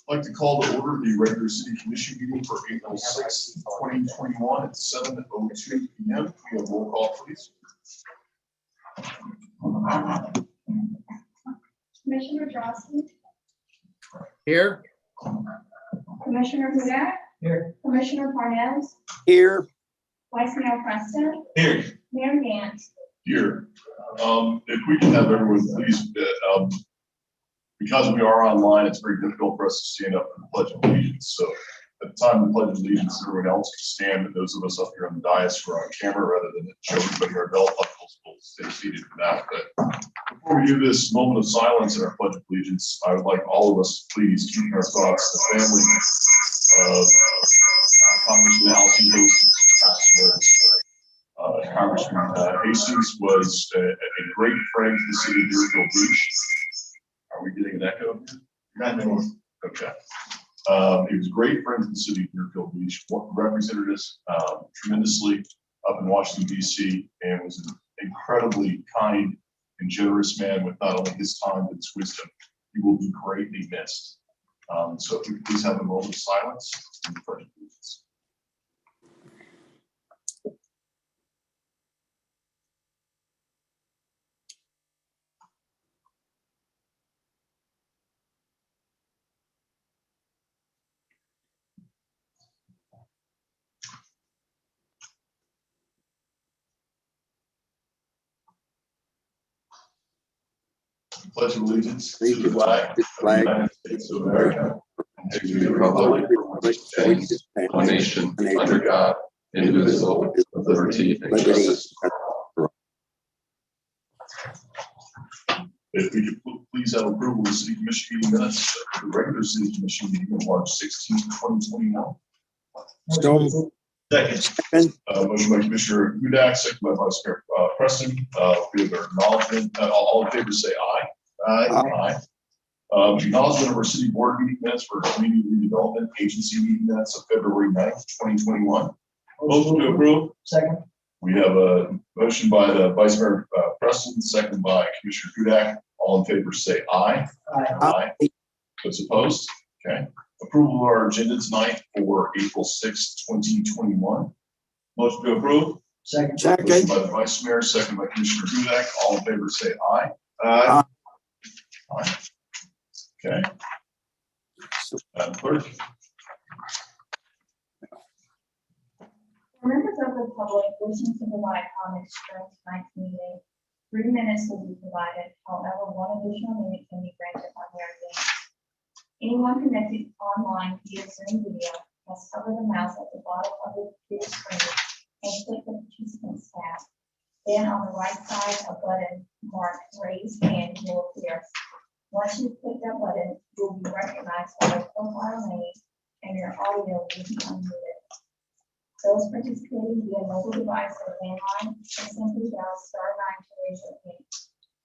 I'd like to call to order the regular city commission meeting for April 6th, 2021 at 7:02 p.m. We have roll call, please. Commissioner Drosky. Here. Commissioner Hudak. Here. Commissioner Parnell. Here. Vice Mayor Preston. Here. Mayor Gant. Here. If we can have everyone please, because we are online, it's very difficult for us to stand up for the Pledge of Allegiance. So at the time of the Pledge of Allegiance, everyone else can stand, and those of us up here on the dais who are on camera, rather than show everybody our belt buckles, will stay seated for that. But before we do this moment of silence in our Pledge of Allegiance, I would like all of us to please keep in our thoughts the family of Congressman Alfie Hastings, passed away. Congressman Hastings was a great friend to the city of Deerfield Beach. Are we getting an echo? Okay. He was a great friend to the city of Deerfield Beach, represented us tremendously up in Washington, D.C., and was an incredibly kind and generous man with not only his time, but his wisdom. He will be greatly missed. So if we could please have a moment of silence in the Pledge of Allegiance. Pledge of Allegiance to the flag of the United States of America, and to the republic for which it stands, one nation, under God, indivisible, with liberty and justice. If we could please have approval of the city commission meeting minutes for the regular city commission meeting on March 16th, 2021. So, Second. Motion by Commissioner Hudak, second by Vice Mayor Preston. We have our acknowledgement. All in favor say aye. Aye. Acknowledgement of our city board meeting minutes for community redevelopment agency meeting minutes of February 9th, 2021. Motion to approve. Second. We have a motion by the Vice Mayor Preston, second by Commissioner Hudak. All in favor say aye. Aye. Those opposed? Okay. Approval of our agenda tonight for April 6th, 2021. Motion to approve. Second. Motion by the Vice Mayor, second by Commissioner Hudak. All in favor say aye. Aye. Aye. Okay. Madam Clerk. For members of the public wishing to provide comments during tonight's meeting, 3 minutes will be provided. However, 1 additional minute can be granted on their end. Anyone connected online via Zoom video must cover the mouse at the bottom of the computer screen and click the participants tab. Then on the right side, a button marked raise hand will appear. Once you click that button, you'll be recognized by your profile name and your audio will be unmuted. Those participating via mobile device or landline can simply dial *9 to raise your hand.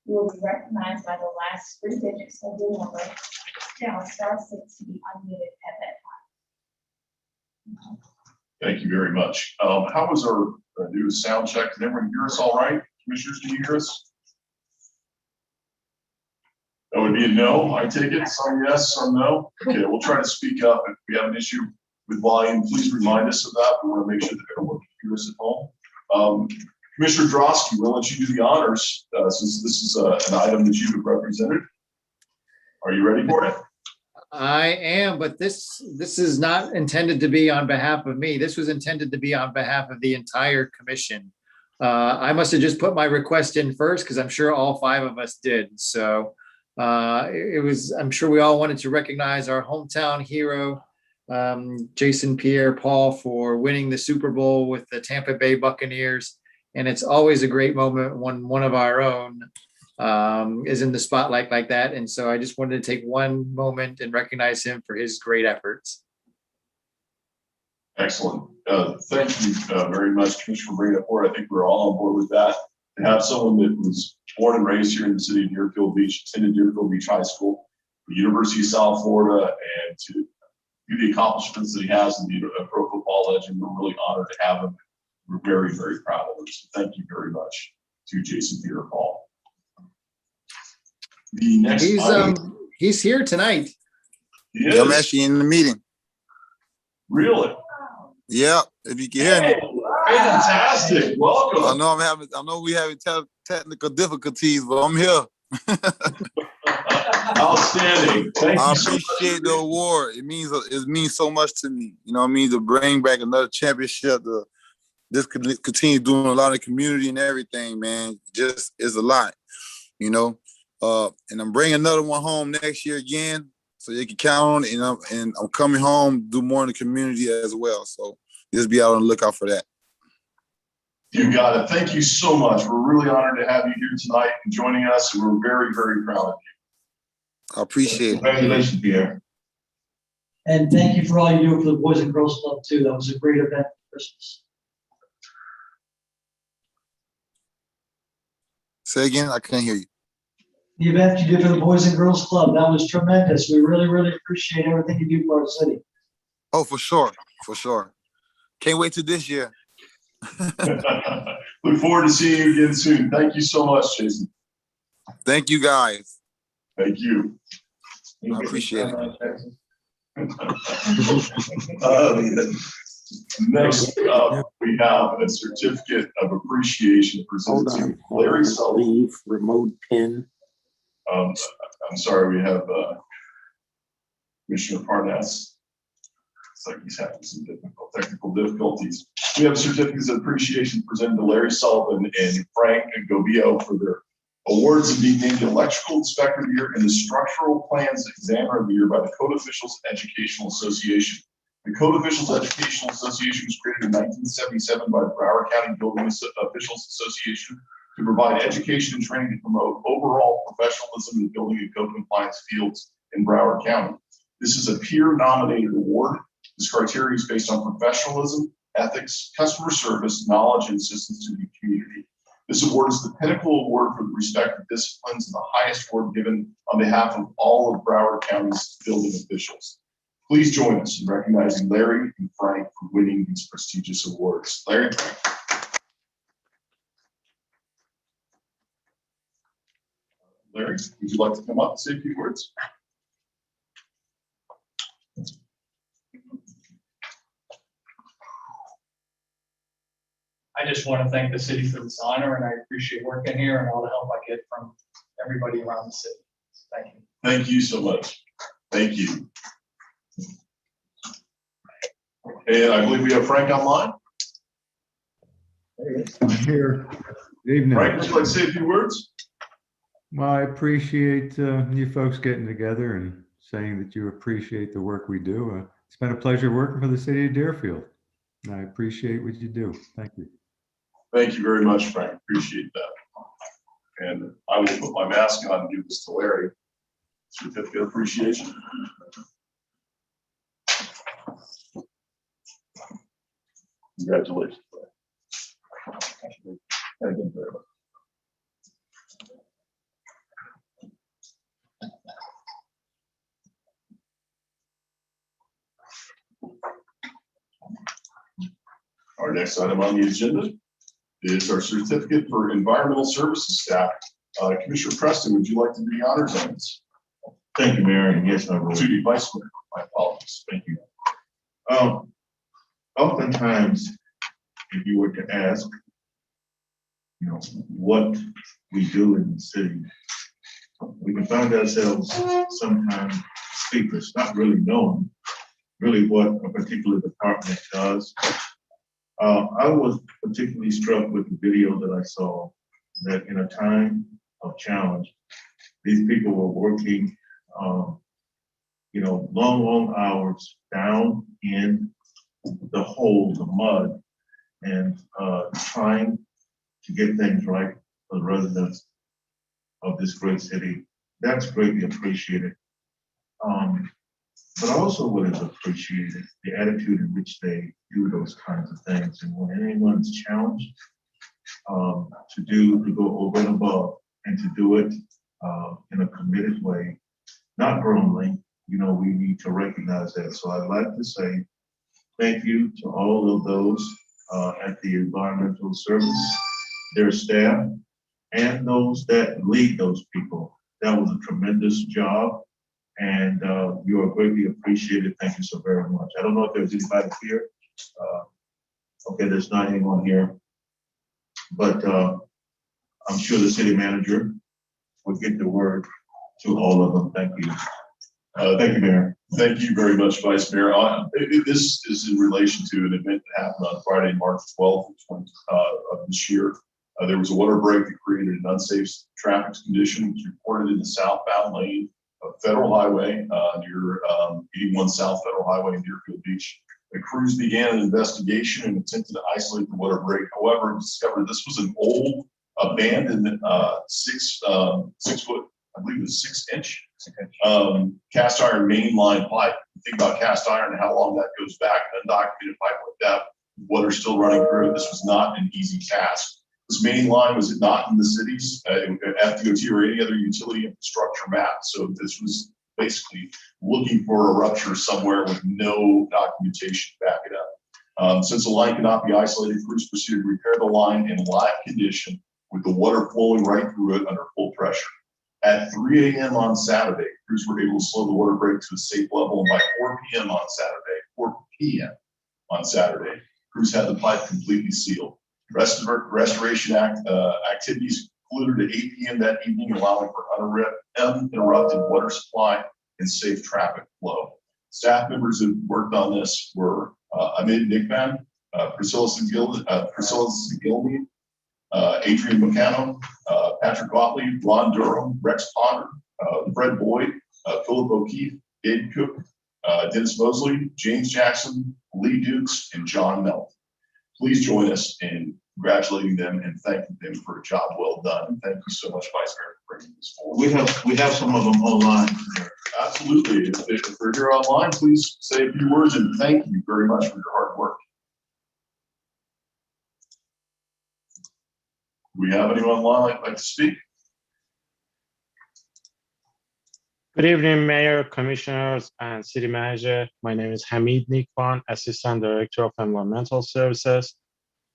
You will be recognized by the last 3 digits of your number. Dial *6 to be unmuted at that time. Thank you very much. How was our new sound check? Can everyone hear us all right? Commissioners, can you hear us? That would be a no, I take it. Some yes, some no. Okay, we'll try to speak up. If we have an issue with volume, please remind us of that. We want to make sure that everyone can hear us at home. Commissioner Drosky, we'll let you do the honors since this is an item that you have represented. Are you ready for it? I am, but this is not intended to be on behalf of me. This was intended to be on behalf of the entire commission. I must have just put my request in first because I'm sure all 5 of us did. So I'm sure we all wanted to recognize our hometown hero, Jason Pierre-Paul, for winning the Super Bowl with the Tampa Bay Buccaneers. And it's always a great moment when one of our own is in the spotlight like that. And so I just wanted to take one moment and recognize him for his great efforts. Excellent. Thank you very much, Commissioner, for bringing it forward. I think we're all on board with that. To have someone that was born and raised here in the city of Deerfield Beach, attended Deerfield Beach High School, the University of South Florida, and to do the accomplishments that he has and be a pro football legend, we're really honored to have him. We're very, very proud of him. So thank you very much to Jason Pierre-Paul. The next He's here tonight. He Yeah, I'm is? actually in the meeting. Really? Yeah, if you can hear me. Hey, fantastic. Welcome. I know we having technical difficulties, but I'm here. Outstanding. Thank I you so much. appreciate the award. It means so much to me. You know what I mean? To bring back another championship, this could continue doing a lot of the community and everything, man. Just is a lot, you know. And I'm bringing another one home next year again, so you can count on it. And I'm coming home, do more in the community as well. So just be out on the lookout for that. You got it. Thank you so much. We're really honored to have you here tonight and joining us, and we're very, very proud of you. I appreciate it. Congratulations, Pierre. And thank you for all you do for the Boys and Girls Club too. That was a great event for Christmas. Say again, I can't hear you. The event you did for the Boys and Girls Club, that was tremendous. We really, really appreciate everything you do for our city. Oh, for sure. For sure. Can't wait till this year. Look forward to seeing you again soon. Thank you so much, Jason. Thank you, guys. Thank you. I appreciate it. Next up, we have a certificate of appreciation presented to Larry Sullivan. Leave remote pin. I'm sorry, we have Commissioner Parnas. It's like he's having some technical difficulties. We have certificates of appreciation presented to Larry Sullivan and Frank Gobio for their awards of being named Electrical Inspector of the Year and the Structural Plans Examiner of the Year by the Code Officials Educational Association. The Code Officials Educational Association was created in 1977 by the Broward County Building Officials Association to provide education and training to promote overall professionalism in the building and code compliance fields in Broward County. This is a peer-nominated award. This criteria is based on professionalism, ethics, customer service, knowledge, and assistance to the community. This award is the pinnacle award for the respective disciplines and the highest award given on behalf of all of Broward County's building officials. Please join us in recognizing Larry and Frank for winning these prestigious awards. Larry. Larry, would you like to come up and say a few words? I just want to thank the city for this honor, and I appreciate working here and all the help I get from everybody around the city. Thank you. Thank you so much. Thank you. And I believe we have Frank online. I'm here. Good evening. Frank, would you like to say a few words? Well, I appreciate you folks getting together and saying that you appreciate the work we do. It's been a pleasure working for the city of Deerfield. I appreciate what you do. Thank you. Thank you very much, Frank. Appreciate that. And I will put my mask on and give this to Larry. Certificate of appreciation. Congratulations, Larry. Thank you very much. Our next item on the agenda is our certificate for environmental services staff. Commissioner Preston, would you like to do the honors on this? Thank you, Mayor, and yes, I will. To the Vice Mayor, my apologies. Thank you. Oftentimes, if you were to ask, what we do in the city, we can find ourselves sometimes speakers, not really knowing really what a particular department does. I was particularly struck with the video that I saw that in a time of challenge, these people were working, long hours down in the hole, the mud, and trying to get things right for the residents of this great city. That's greatly appreciated. But also what is appreciated, the attitude in which they do those kinds of things. And when anyone's challenged to go over and above and to do it in a committed way, not grumbling, we need to recognize that. So I'd like to say thank you to all of those at the Environmental Service, their staff, and those that lead those people. That was a tremendous job. And you are greatly appreciated. Thank you so very much. I don't know if there's anybody here. Okay, there's not anyone here. But I'm sure the city manager will get the word to all of them. Thank you. Thank you, Mayor. Thank you very much, Vice Mayor. This is in relation to an event that happened on Friday, March 12th of this year. There was a water break that created an unsafe traffic condition, which was reported in the southbound lane of Federal Highway near 81 South Federal Highway in Deerfield Beach. The crews began an investigation and attempted to isolate the water break. However, discovered this was an old, abandoned 6 foot, I believe it was 6-inch cast iron main line pipe. Think about cast iron and how long that goes back, an undocumented pipe like that, water still running through it. This was not an easy task. This main line was not in the city's FDOT or any other utility infrastructure map. So this was basically looking for a rupture somewhere with no documentation to back it up. Since the line cannot be isolated, crews proceeded to repair the line in live condition with the water flowing right through it under full pressure. At 3 a.m. on Saturday, crews were able to slow the water break to a safe level, and by 4 p.m. on Saturday, crews had the pipe completely sealed. Restoration activities concluded at 8 p.m. that evening, allowing for uninterrupted water supply and safe traffic flow. Staff members who worked on this were Amit Nickman, Priscilla Sigilny, Adrian McCannum, Patrick Gottlieb, Ron Durham, Rex Potter, Fred Boyd, Philip O'Keefe, Dave Cook, Dennis Mosley, James Jackson, Lee Dukes, and John Melt. Please join us in congratulating them and thanking them for a job well done. And thank you so much, Vice Mayor, for bringing this forward. We have some of them online. Absolutely. If they're here online, please say a few words and thank you very much for your hard work. Do we have anyone online that'd like to speak? Good evening, Mayor, Commissioners, and City Manager. My name is Hamid Nikwan, Assistant Director of Environmental Services.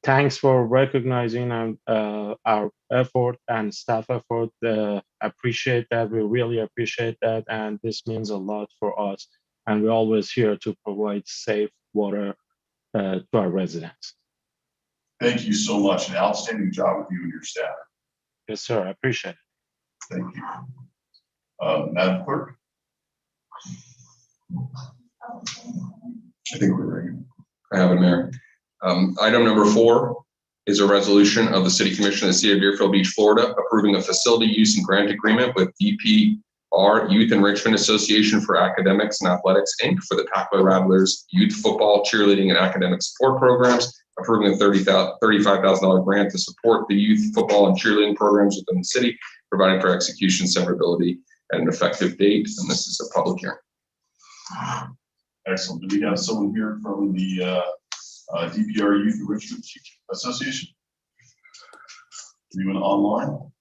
Thanks for recognizing our effort and staff effort. Appreciate that. We really appreciate that. And this means a lot for us. And we're always here to provide safe water to our residents. Thank you so much. An outstanding job with you and your staff. Yes, sir. I appreciate it. Thank you. Madam Clerk? I think we're ready. I have it, Mayor. Item number 4 is a resolution of the City Commission of the City of Deerfield Beach, Florida, approving a facility use and grant agreement with DPR Youth Enrichment Association for Academics and Athletics, Inc. for the Packaway Rattlers youth football, cheerleading, and academic support programs, approving a $35,000 grant to support the youth football and cheerleading programs within the city, providing for execution, severability, and an effective date. And this is a public hearing. Excellent. Do we have someone here from the DPR Youth Enrichment Association? Anyone online?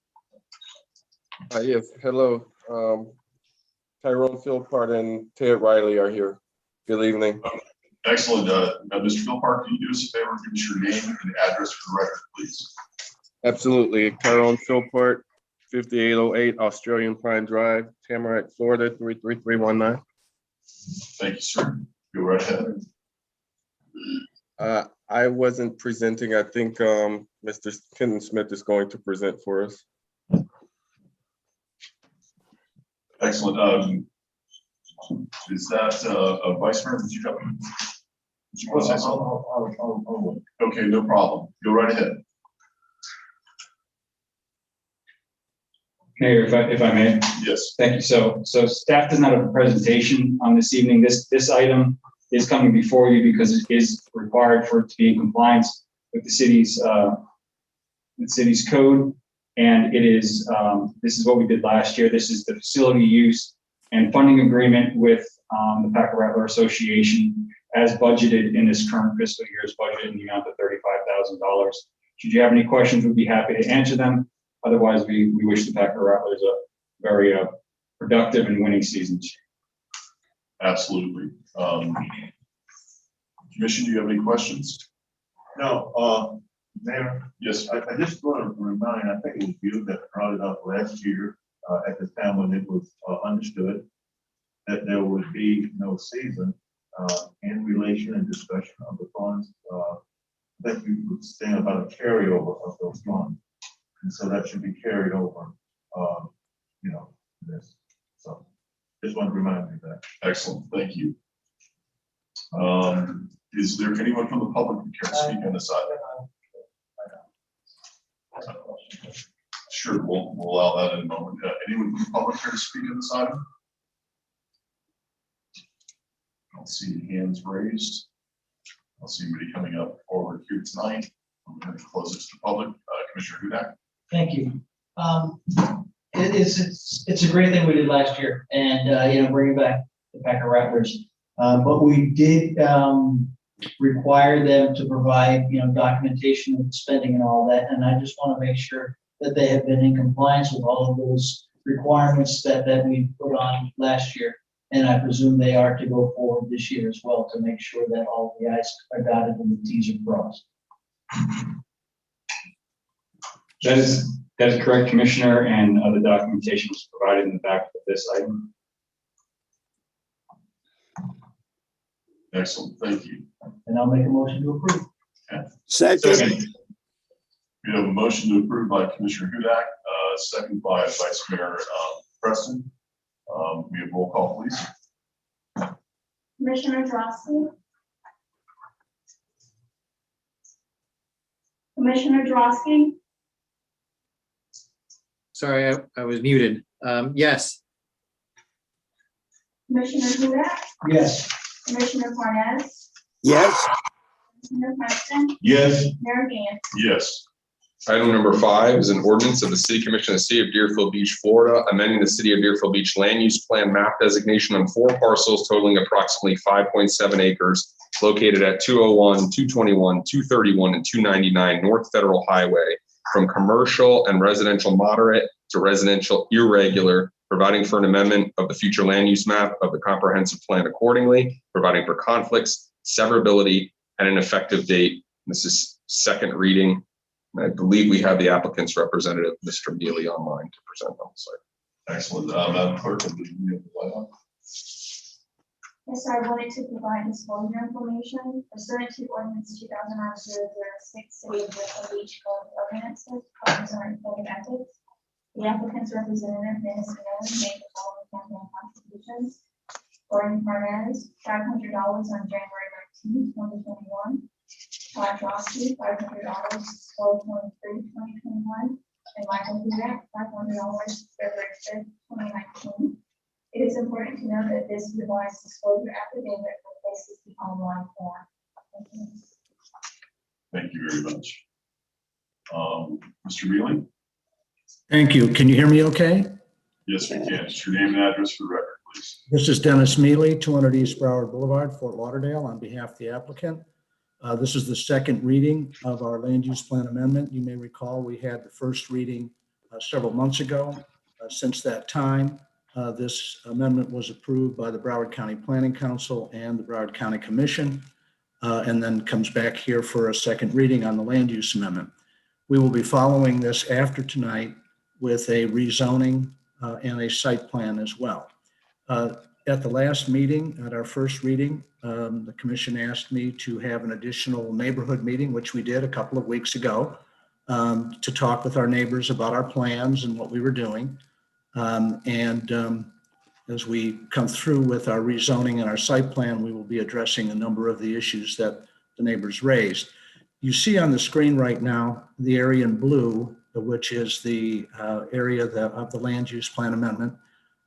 Yes, hello. Tyrone Philpart and Ted Riley are here. Good evening. Excellent. Mr. Philpart, can you do us a favor, give us your name and address for the record, please? Absolutely. Tyrone Philpart, 5808 Australian Pine Drive, Tamarack, Florida, 33319. Thank you, sir. Go right ahead. I wasn't presenting. I think Mr. Kenton Smith is going to present for us. Excellent. Is that Vice Mayor? Did you have? Did you want to say something? Okay, no problem. Go right ahead. Mayor, if I may. Yes. Thank you. So staff does not have a presentation on this evening. This item is coming before you because it is required for it to be in compliance with the city's code. And it is, this is what we did last year. This is the facility use and funding agreement with the Packer Rattler Association as budgeted in this current fiscal year's budget in the amount of $35,000. Should you have any questions, we'd be happy to answer them. Otherwise, we wish the Packer Rattlers a very productive and winning season. Absolutely. Commission, do you have any questions? No, Mayor. Yes. I just want to remind, I think it was you that brought it up last year at the time when it was understood. that there would be no season in relation and discussion of the funds. That you would stand about a carryover of those funds. And so that should be carried over, this. So just want to remind you of that. Excellent, thank you. Is there anyone from the public who cares to speak on this item? Sure, we'll allow that in a moment. Anyone from the public care to speak on this item? I don't see any hands raised. I don't see anybody coming up forward here tonight. I'm going to close it to the public. Commissioner Hudak. Thank you. It's a great thing we did last year, and bringing back the Packer Rattlers. But we did require them to provide documentation of spending and all that, and I just want to make sure that they have been in compliance with all of those requirements that we put on last year. And I presume they are to go forward this year as well to make sure that all the i's are dotted and the t's are crossed. That is correct, Commissioner, and the documentation was provided in the back of this item. Excellent, thank you. And I'll make a motion to approve. Okay. Second. We have a motion to approve by Commissioner Hudak, second by Vice Mayor Preston. We have roll call, please. Commissioner Drosky. Commissioner Drosky, Sorry, I was muted. Yes. Commissioner Hudak, Yes. Commissioner Parnas, Yes. Commissioner Preston, Yes. Mayor Dan. Yes. Item number 5 is an ordinance of the City Commission of the City of Deerfield Beach, Florida, amending the City of Deerfield Beach land use plan map designation on 4 parcels totaling approximately 5.7 acres located at 201, 221, 231, and 299 North Federal Highway from commercial and residential moderate to residential irregular, providing for an amendment of the future land use map of the comprehensive plan accordingly, providing for conflicts, severability, and an effective date. This is second reading. I believe we have the applicant's representative, Mr. Neely, online to present on the site. Excellent. Madam Clerk, I believe you have the light on. Yes, sir, I wanted to provide disclosure information pursuant to ordinance 2009-006, City of Deerfield Beach Code of Ordinances, covering code of ethics. The applicant's representative, Dennis Miller, made the following campaign contributions. Gordon Parnas, $500 on January 19, 2021. Todd Rossi, $500, 12/23/2021, and Michael Hudak, $500, February 5th, 2019. It is important to note that this revised disclosure affidavit replaces the online form. Thank you. Thank you very much. Mr. Mealy? Thank you. Can you hear me okay? Yes, we can. Just your name and address for the record, please. This is Dennis Mealy, 200 East Broward Boulevard, Fort Lauderdale, on behalf of the applicant. This is the second reading of our land use plan amendment. You may recall we had the first reading several months ago. Since that time, this amendment was approved by the Broward County Planning Council and the Broward County Commission, and then comes back here for a second reading on the land use amendment. We will be following this after tonight with a rezoning and a site plan as well. At the last meeting, at our first reading, the commission asked me to have an additional neighborhood meeting, which we did a couple of weeks ago, to talk with our neighbors about our plans and what we were doing. As we come through with our rezoning and our site plan, we will be addressing a number of the issues that the neighbors raised. You see on the screen right now, the area in blue, which is the area of the land use plan amendment.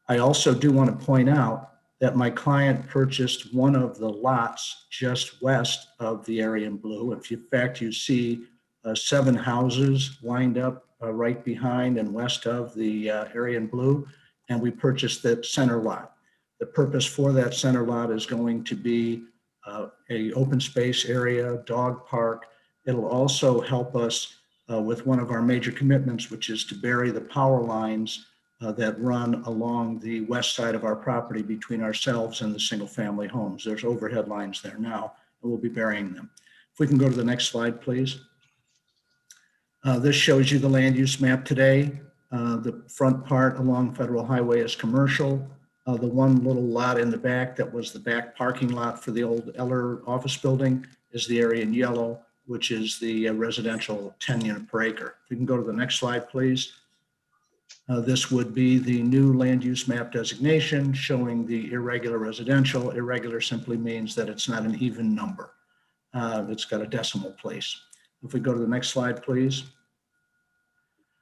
I also do want to point out that my client purchased one of the lots just west of the area in blue. In fact, you see 7 houses lined up right behind and west of the area in blue, and we purchased that center lot. The purpose for that center lot is going to be a open space area, dog park. It'll also help us with one of our major commitments, which is to bury the power lines that run along the west side of our property between ourselves and the single family homes. There's overhead lines there now, and we'll be burying them. If we can go to the next slide, please. This shows you the land use map today. The front part along Federal Highway is commercial. The one little lot in the back that was the back parking lot for the old Eller office building is the area in yellow, which is the residential 10 unit per acre. If we can go to the next slide, please. This would be the new land use map designation showing the irregular residential. Irregular simply means that it's not an even number. It's got a decimal place. If we go to the next slide, please.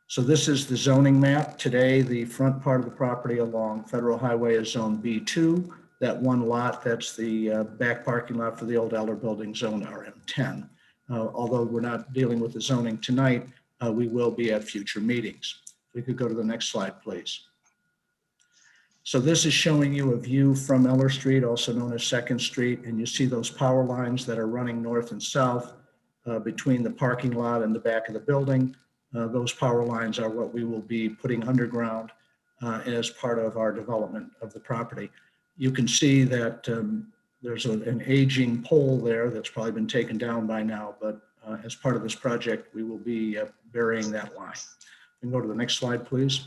So this is the zoning map. Today, the front part of the property along Federal Highway is zone B2. That one lot, that's the back parking lot for the old Eller building, zone RM10. Although we're not dealing with the zoning tonight, we will be at future meetings. If we could go to the next slide, please. So this is showing you a view from Eller Street, also known as 2nd Street, and you see those power lines that are running north and south between the parking lot and the back of the building. Those power lines are what we will be putting underground as part of our development of the property. You can see that there's an aging pole there that's probably been taken down by now, but as part of this project, we will be burying that line. We can go to the next slide, please.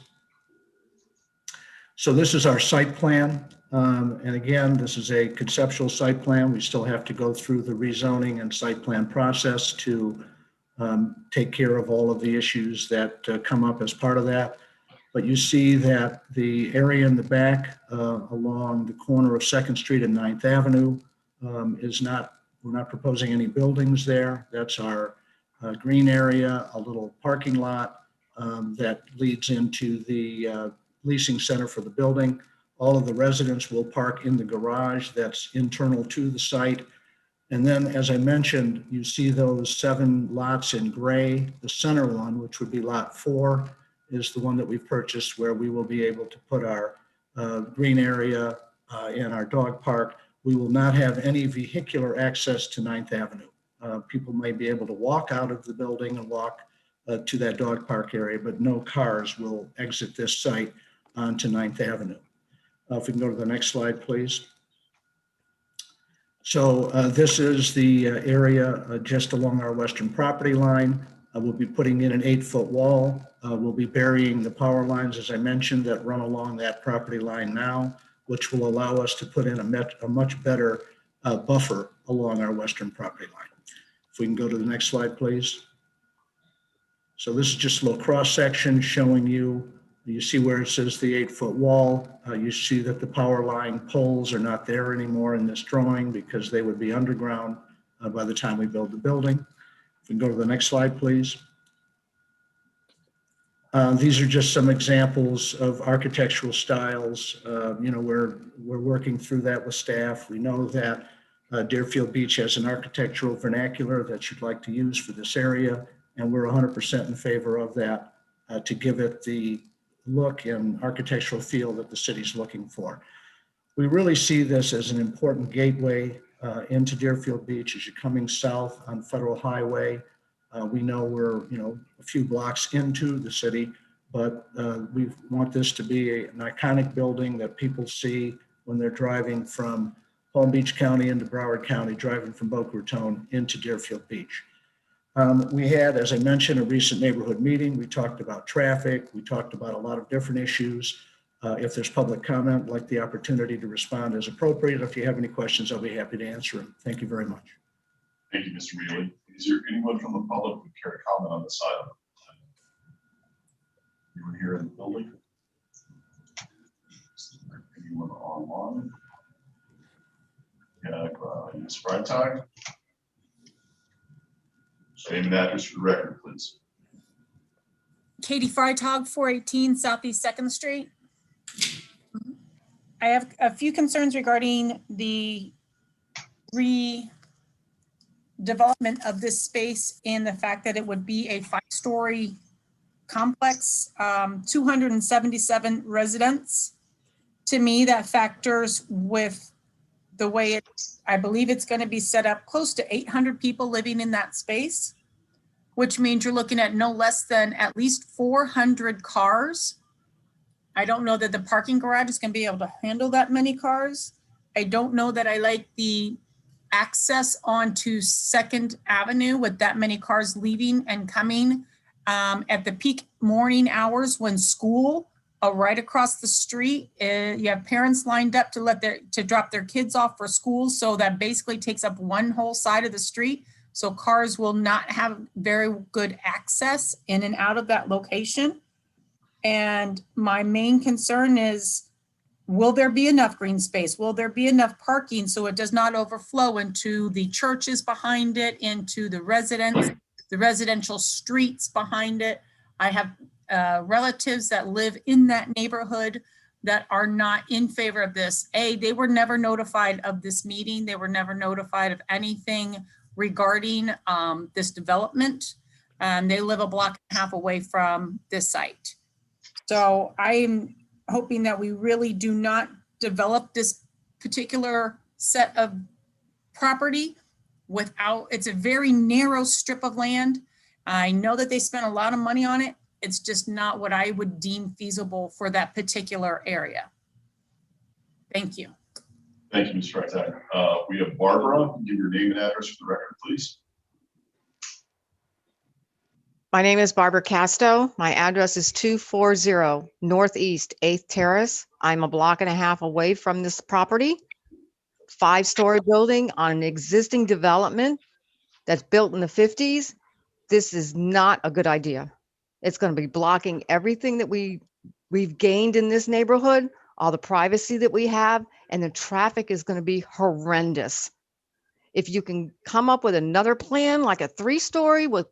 So this is our site plan. And again, this is a conceptual site plan. We still have to go through the rezoning and site plan process to take care of all of the issues that come up as part of that. But you see that the area in the back along the corner of 2nd Street and 9th Avenue we're not proposing any buildings there. That's our green area, a little parking lot that leads into the leasing center for the building. All of the residents will park in the garage that's internal to the site. And then, as I mentioned, you see those 7 lots in gray. The center one, which would be lot 4, is the one that we've purchased where we will be able to put our green area and our dog park. We will not have any vehicular access to 9th Avenue. People may be able to walk out of the building and walk to that dog park area, but no cars will exit this site onto 9th Avenue. If we can go to the next slide, please. So this is the area just along our western property line. We'll be putting in an 8-foot wall. We'll be burying the power lines, as I mentioned, that run along that property line now, which will allow us to put in a much better buffer along our western property line. If we can go to the next slide, please. So this is just a little cross section showing you see where it says the 8-foot wall. You see that the power line poles are not there anymore in this drawing because they would be underground by the time we build the building. If we can go to the next slide, please. These are just some examples of architectural styles. We're working through that with staff. We know that Deerfield Beach has an architectural vernacular that you'd like to use for this area, and we're 100% in favor of that to give it the look and architectural feel that the city's looking for. We really see this as an important gateway into Deerfield Beach as you're coming south on Federal Highway. We know we're a few blocks into the city, but we want this to be an iconic building that people see when they're driving from Palm Beach County into Broward County, driving from Boca Raton into Deerfield Beach. We had, as I mentioned, a recent neighborhood meeting. We talked about traffic. We talked about a lot of different issues. If there's public comment, I'd like the opportunity to respond as appropriate. If you have any questions, I'll be happy to answer them. Thank you very much. Thank you, Mr. Mealy. Is there anyone from the public who would care to comment on this item? Anyone here in the building? Anyone online? Yeah, Ms. Freitag. Name and address for the record, please. Katie Freitag, 418 Southeast 2nd Street. I have a few concerns regarding the redevelopment of this space and the fact that it would be a 5-story complex, 277 residents. To me, that factors with the way I believe it's going to be set up, close to 800 people living in that space, which means you're looking at no less than at least 400 cars. I don't know that the parking garage is going to be able to handle that many cars. I don't know that I like the access onto 2nd Avenue with that many cars leaving and coming at the peak morning hours when school right across the street. You have parents lined up to drop their kids off for school. So that basically takes up one whole side of the street. So cars will not have very good access in and out of that location. And my main concern is, will there be enough green space? Will there be enough parking so it does not overflow into the churches behind it, into the residential streets behind it? I have relatives that live in that neighborhood that are not in favor of this. They were never notified of this meeting. They were never notified of anything regarding this development. They live a block and a half away from this site. So I'm hoping that we really do not develop this particular set of property without, it's a very narrow strip of land. I know that they spent a lot of money on it. It's just not what I would deem feasible for that particular area. Thank you. Thank you, Ms. Freitag. We have Barbara. Give your name and address for the record, please. My name is Barbara Casto. My address is 240 Northeast 8th Terrace. I'm a block and a half away from this property. 5-story building on an existing development that's built in the 50s. This is not a good idea. It's going to be blocking everything that we've gained in this neighborhood, all the privacy that we have, and the traffic is going to be horrendous. If you can come up with another plan, like a 3-story with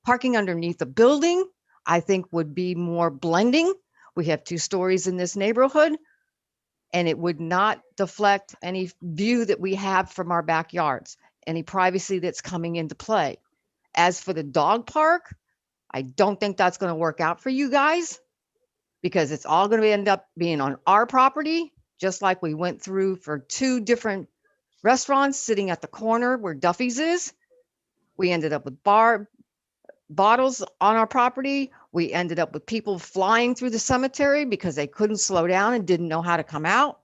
parking underneath the building, I think would be more blending. We have 2 stories in this neighborhood, and it would not deflect any view that we have from our backyards, any privacy that's coming into play. As for the dog park, I don't think that's going to work out for you guys, because it's all going to end up being on our property, just like we went through for 2 different restaurants sitting at the corner where Duffy's is. We ended up with bottles on our property. We ended up with people flying through the cemetery because they couldn't slow down and didn't know how to come out.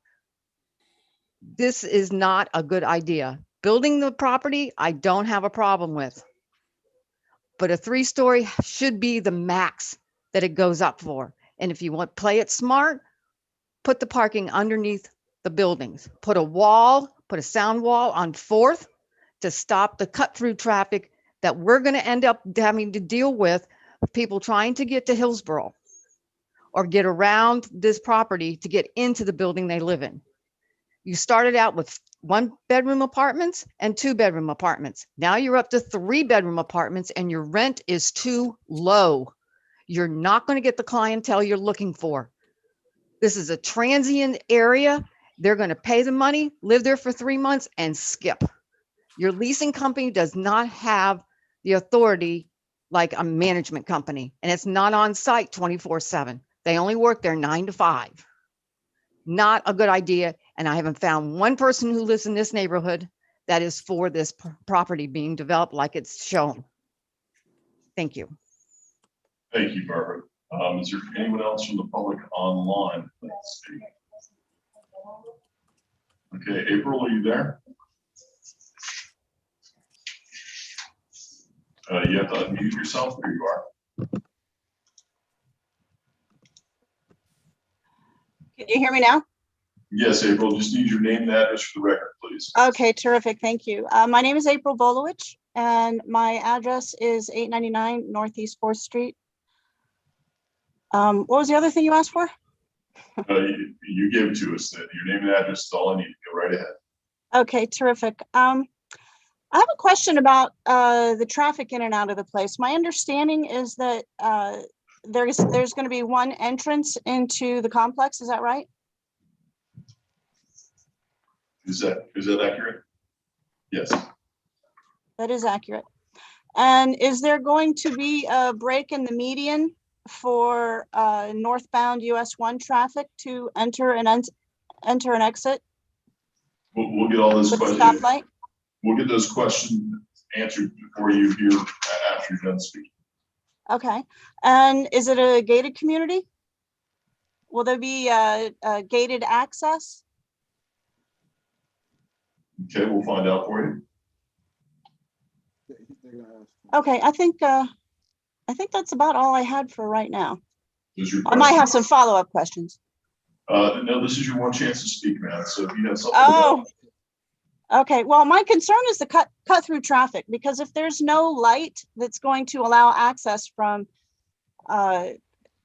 This is not a good idea. Building the property, I don't have a problem with. But a 3-story should be the max that it goes up for. And if you want play it smart, put the parking underneath the buildings. Put a wall, put a sound wall on 4th to stop the cut through traffic that we're going to end up having to deal with people trying to get to Hillsborough or get around this property to get into the building they live in. You started out with 1-bedroom apartments and 2-bedroom apartments. Now you're up to 3-bedroom apartments and your rent is too low. You're not going to get the clientele you're looking for. This is a transient area. They're going to pay the money, live there for 3 months and skip. Your leasing company does not have the authority like a management company, and it's not on site 24/7. They only work there 9 to 5. Not a good idea. And I haven't found one person who lives in this neighborhood that is for this property being developed like it's shown. Thank you. Thank you, Barbara. Is there anyone else from the public online? Let's see. Okay, April, are you there? You have to unmute yourself. There you are. Can you hear me now? Yes, April, just need your name and address for the record, please. Okay, terrific. Thank you. My name is April Bolowich, and my address is 899 Northeast 4th Street. What was the other thing you asked for? You gave it to us. That your name and address is all I need. Go right ahead. Okay, terrific. I have a question about the traffic in and out of the place. My understanding is that there's going to be one entrance into the complex. Is that right? Is that accurate? Yes. That is accurate. And is there going to be a break in the median for northbound US 1 traffic to enter and exit? We'll get all those with questions. Stoplight? We'll get those questions answered for you here after you're done speaking. Okay. And is it a gated community? Will there be a gated access? Okay, we'll find out for you. Okay, I think that's about all I had for right now. Those are your I might have questions. some follow-up questions. No, this is your one chance to speak, man. So if you have something. Oh, okay. Well, my concern is the cut through traffic, because if there's no light that's going to allow access from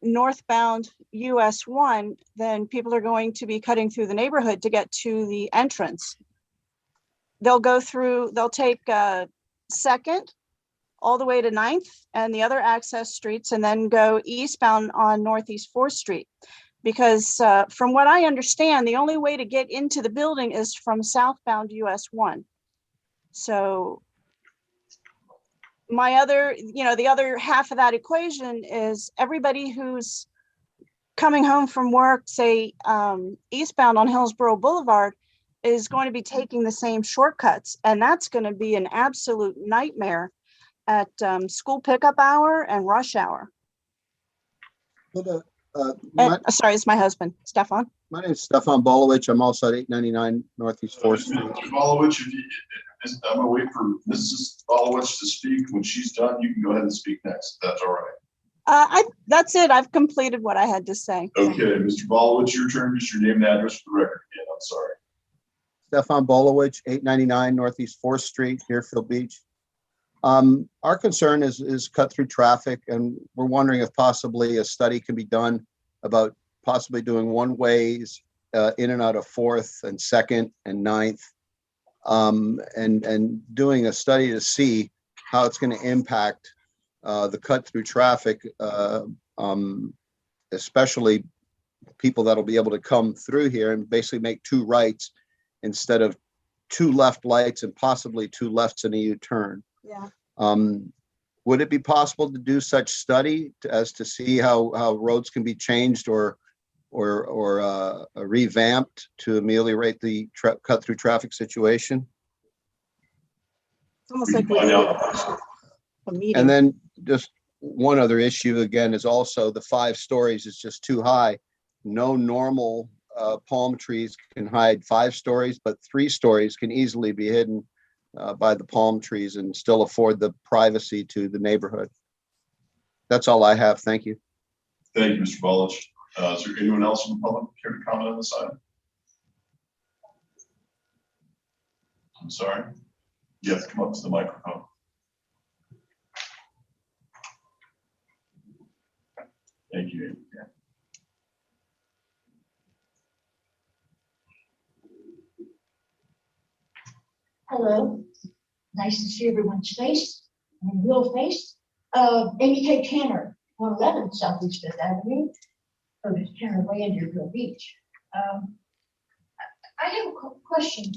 northbound US 1, then people are going to be cutting through the neighborhood to get to the entrance. They'll take Second all the way to 9th and the other access streets, and then go eastbound on Northeast 4th Street. Because from what I understand, the only way to get into the building is from southbound US 1. So my other, the other half of that equation is everybody who's coming home from work, say eastbound on Hillsborough Boulevard, is going to be taking the same shortcuts. And that's going to be an absolute nightmare at school pickup hour and rush hour. Sorry, it's my husband, Stefan. My name is Stefan Bolowich. I'm also at 899 Northeast 4th Street. Mr. Bolowich, I'm gonna wait for Mrs. Bolowich to speak. When she's done, you can go ahead and speak next. If that's all right. That's it. I've completed what I had to say. Okay, Mr. Bolowich, your turn. Just your name and address for the record again. I'm sorry. Stefan Bolowich, 899 Northeast 4th Street, Deerfield Beach. Our concern is cut through traffic, and we're wondering if possibly a study can be done about possibly doing one ways in and out of 4th and 2nd and 9th, and doing a study to see how it's going to impact the cut through traffic, especially people that'll be able to come through here and basically make 2 rights instead of 2 left lights and possibly 2 lefts and a U-turn. Yeah. Would it be possible to do such study as to see how roads can be changed or revamped to ameliorate the cut through traffic situation? It's almost like we need a meeting. And then just one other issue again is also the 5 stories is just too high. No normal palm trees can hide 5 stories, but 3 stories can easily be hidden by the palm trees and still afford the privacy to the neighborhood. That's all I have. Thank you. Thank you, Mr. Bolowich. Is there anyone else from the public care to comment on this item? I'm sorry. You have to come up to the microphone. Thank you. Yeah. Hello, nice to see everyone's face, real face. Amy K. Tanner, 111 Southeast Fifth Avenue, Otis Tanner Way in Deerfield Beach. I have a question.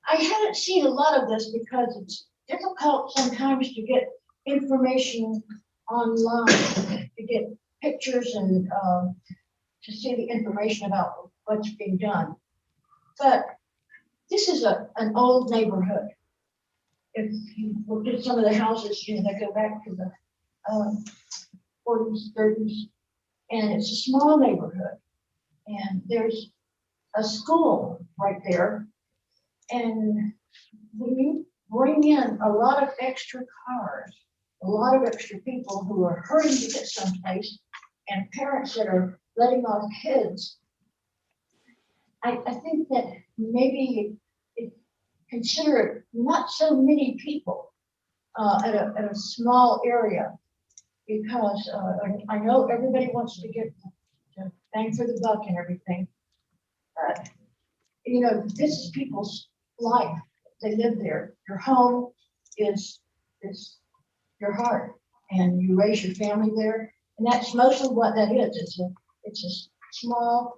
I haven't seen a lot of this because it's difficult sometimes to get information online, to get pictures and to see the information about what's being done. But this is an old neighborhood. If you look at some of the houses, they go back to the 40s, 30s, and it's a small neighborhood. And there's a school right there. And when you bring in a lot of extra cars, a lot of extra people who are hurrying to get someplace, and parents that are letting off kids, I think that maybe consider it not so many people at a small area, because I know everybody wants to get the bang for the buck and everything. But, this is people's life. They live there. Your home is your heart, and you raise your family there. And that's mostly what that is. It's a small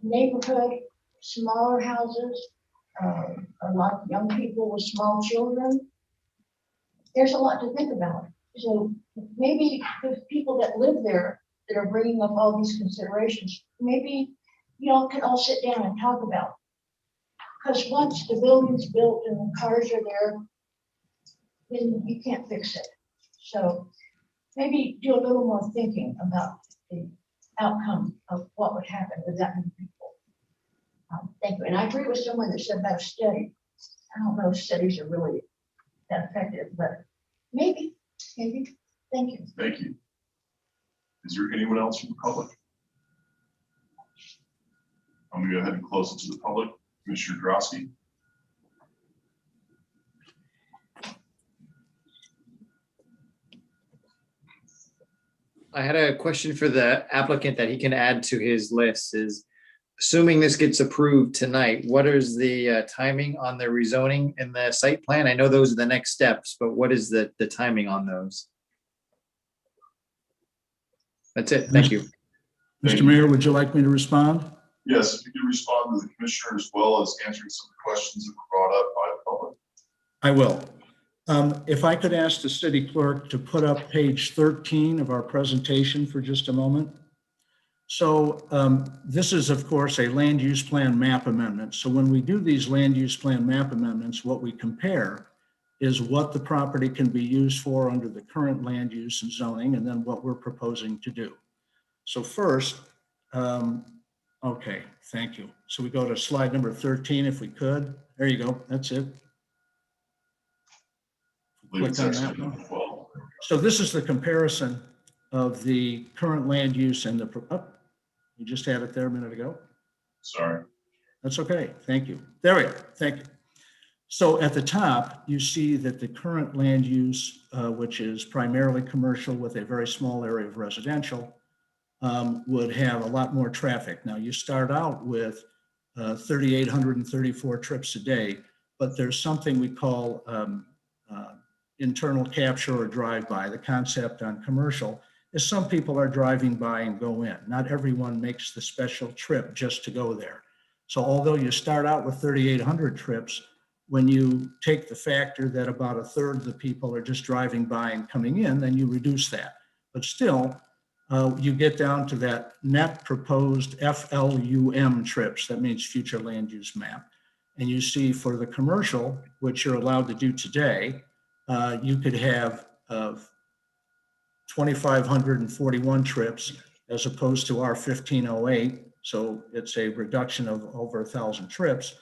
neighborhood, smaller houses, a lot of young people with small children. There's a lot to think about. So maybe the people that live there that are bringing up all these considerations, maybe y'all can all sit down and talk about. Because once the building's built and the cars are there, then you can't fix it. So maybe do a little more thinking about the outcome of what would happen with that many people. Thank you. And I agree with someone that said about a study. I don't know if studies are really that effective, but maybe. Thank you. Thank you. Is there anyone else from the public? I'm gonna go ahead and close it to the public. Commissioner Drosky. I had a question for the applicant that he can add to his list is, assuming this gets approved tonight, what is the timing on the rezoning and the site plan? I know those are the next steps, but what is the timing on those? That's it. Thank you. Mr. Mayor, would you like me to respond? Yes, if you could respond to the commissioner as well as answering some of the questions that were brought up by the public. I will. If I could ask the city clerk to put up page 13 of our presentation for just a moment. So this is, of course, a land use plan map amendment. So when we do these land use plan map amendments, what we compare is what the property can be used for under the current land use and zoning, and then what we're proposing to do. So first, okay, thank you. So we go to slide number 13, if we could. There you go, that's it. Click on that one. So this is the comparison of the current land use and the, oh, you just had it there a minute ago. Sorry. That's okay, thank you. There we go, thank you. So at the top, you see that the current land use, which is primarily commercial with a very small area of residential, would have a lot more traffic. Now you start out with 3,834 trips a day, but there's something we call internal capture or drive-by. The concept on commercial is some people are driving by and go in. Not everyone makes the special trip just to go there. So although you start out with 3,800 trips, when you take the factor that about a third of the people are just driving by and coming in, then you reduce that. But still, you get down to that net proposed FLUM trips. That means future land use map. And you see for the commercial, which you're allowed to do today, you could have 2,541 trips as opposed to our 1,508. So it's a reduction of over 1,000 trips.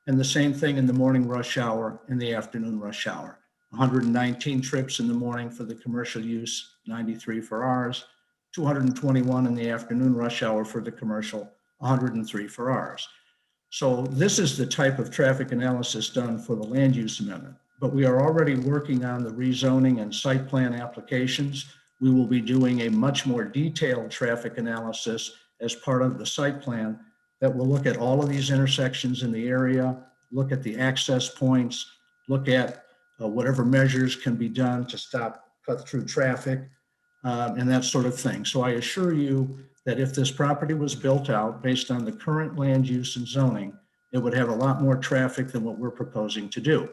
And the same thing in the morning rush hour and the afternoon rush hour. 119 trips in the morning for the commercial use, 93 for ours, 221 in the afternoon rush hour for the commercial, 103 for ours. So this is the type of traffic analysis done for the land use amendment. But we are already working on the rezoning and site plan applications. We will be doing a much more detailed traffic analysis as part of the site plan that will look at all of these intersections in the area, look at the access points, look at whatever measures can be done to stop cut through traffic and that sort of thing. So I assure you that if this property was built out based on the current land use and zoning, it would have a lot more traffic than what we're proposing to do.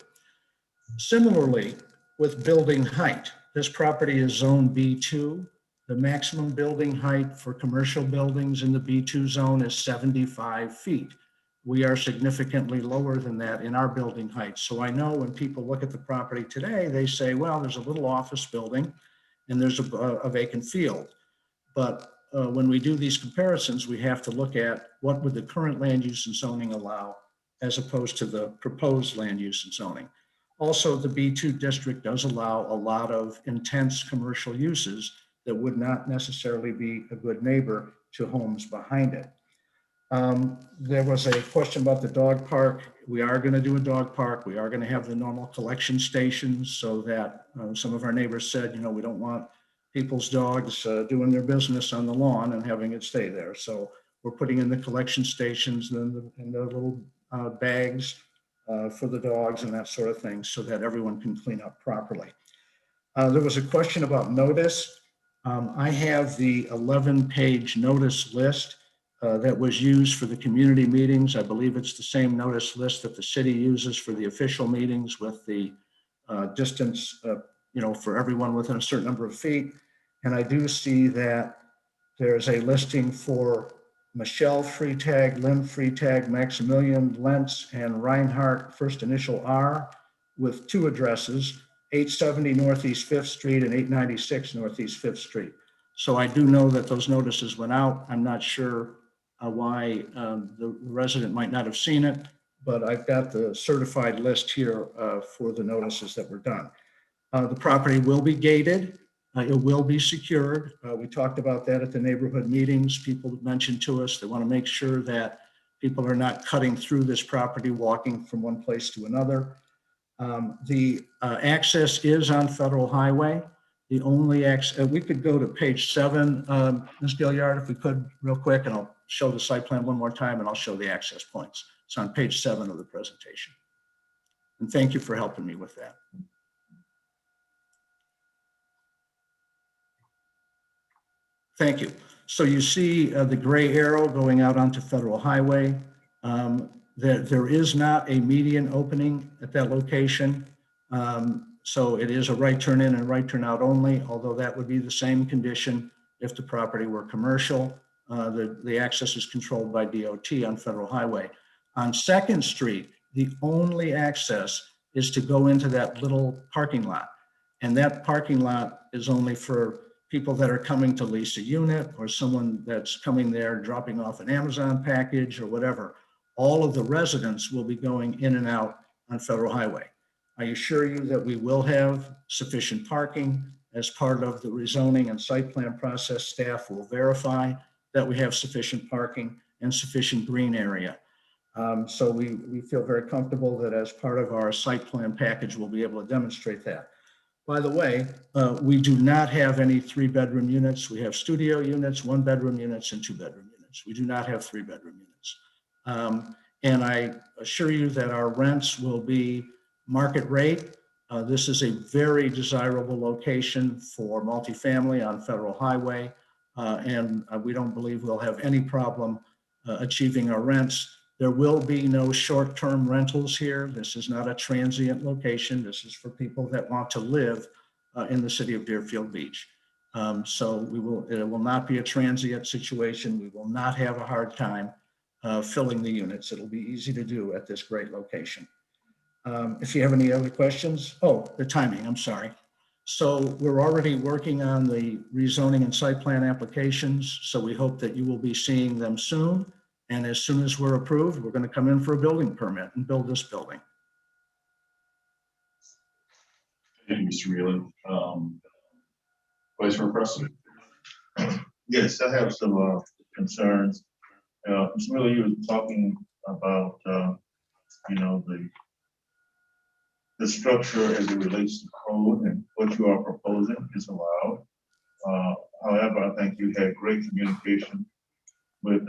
Similarly, with building height, this property is zone B2. The maximum building height for commercial buildings in the B2 zone is 75 feet. We are significantly lower than that in our building height. So I know when people look at the property today, they say, well, there's a little office building and there's a vacant field. But when we do these comparisons, we have to look at what would the current land use and zoning allow as opposed to the proposed land use and zoning. Also, the B2 district does allow a lot of intense commercial uses that would not necessarily be a good neighbor to homes behind it. There was a question about the dog park. We are going to do a dog park. We are going to have the normal collection stations so that some of our neighbors said, you know, we don't want people's dogs doing their business on the lawn and having it stay there. So we're putting in the collection stations and the little bags for the dogs and that sort of thing so that everyone can clean up properly. There was a question about notice. I have the 11-page notice list that was used for the community meetings. I believe it's the same notice list that the city uses for the official meetings with the distance, you know, for everyone within a certain number of feet. And I do see that there's a listing for Michelle Freitag, Lynn Freitag, Maximilian Lentz, and Reinhardt, first initial R, with 2 addresses, 870 Northeast 5th Street and 896 Northeast 5th Street. So I do know that those notices went out. I'm not sure why the resident might not have seen it, but I've got the certified list here for the notices that were done. The property will be gated. It will be secured. We talked about that at the neighborhood meetings. People mentioned to us, they want to make sure that people are not cutting through this property, walking from one place to another. The access is on Federal Highway. The only access, we could go to page 7, Ms. Gilliard, if we could, real quick, and I'll show the site plan one more time, and I'll show the access points. It's on page 7 of the presentation. And thank you for helping me with that. Thank you. So you see the gray arrow going out onto Federal Highway. There is not a median opening at that location. So it is a right turn in and right turn out only, although that would be the same condition if the property were commercial. The access is controlled by DOT on Federal Highway. On 2nd Street, the only access is to go into that little parking lot. And that parking lot is only for people that are coming to lease a unit or someone that's coming there dropping off an Amazon package or whatever. All of the residents will be going in and out on Federal Highway. I assure you that we will have sufficient parking. As part of the rezoning and site plan process, staff will verify that we have sufficient parking and sufficient green area. So we feel very comfortable that as part of our site plan package, we'll be able to demonstrate that. By the way, we do not have any 3-bedroom units. We have studio units, 1-bedroom units, and 2-bedroom units. We do not have 3-bedroom units. And I assure you that our rents will be market rate. This is a very desirable location for multifamily on Federal Highway. And we don't believe we'll have any problem achieving our rents. There will be no short-term rentals here. This is not a transient location. This is for people that want to live in the city of Deerfield Beach. So it will not be a transient situation. We will not have a hard time filling the units. It'll be easy to do at this great location. If you have any other questions, the timing, I'm sorry. So we're already working on the rezoning and site plan applications. So we hope that you will be seeing them soon. And as soon as we're approved, we're going to come in for a building permit and build this building. Thank you, Mr. Reilly. Vice Mayor Preston. Yes, I have some concerns. Mr. Reilly, you were talking about, the structure as it relates to code and what you are proposing is allowed. However, I think you had great communication with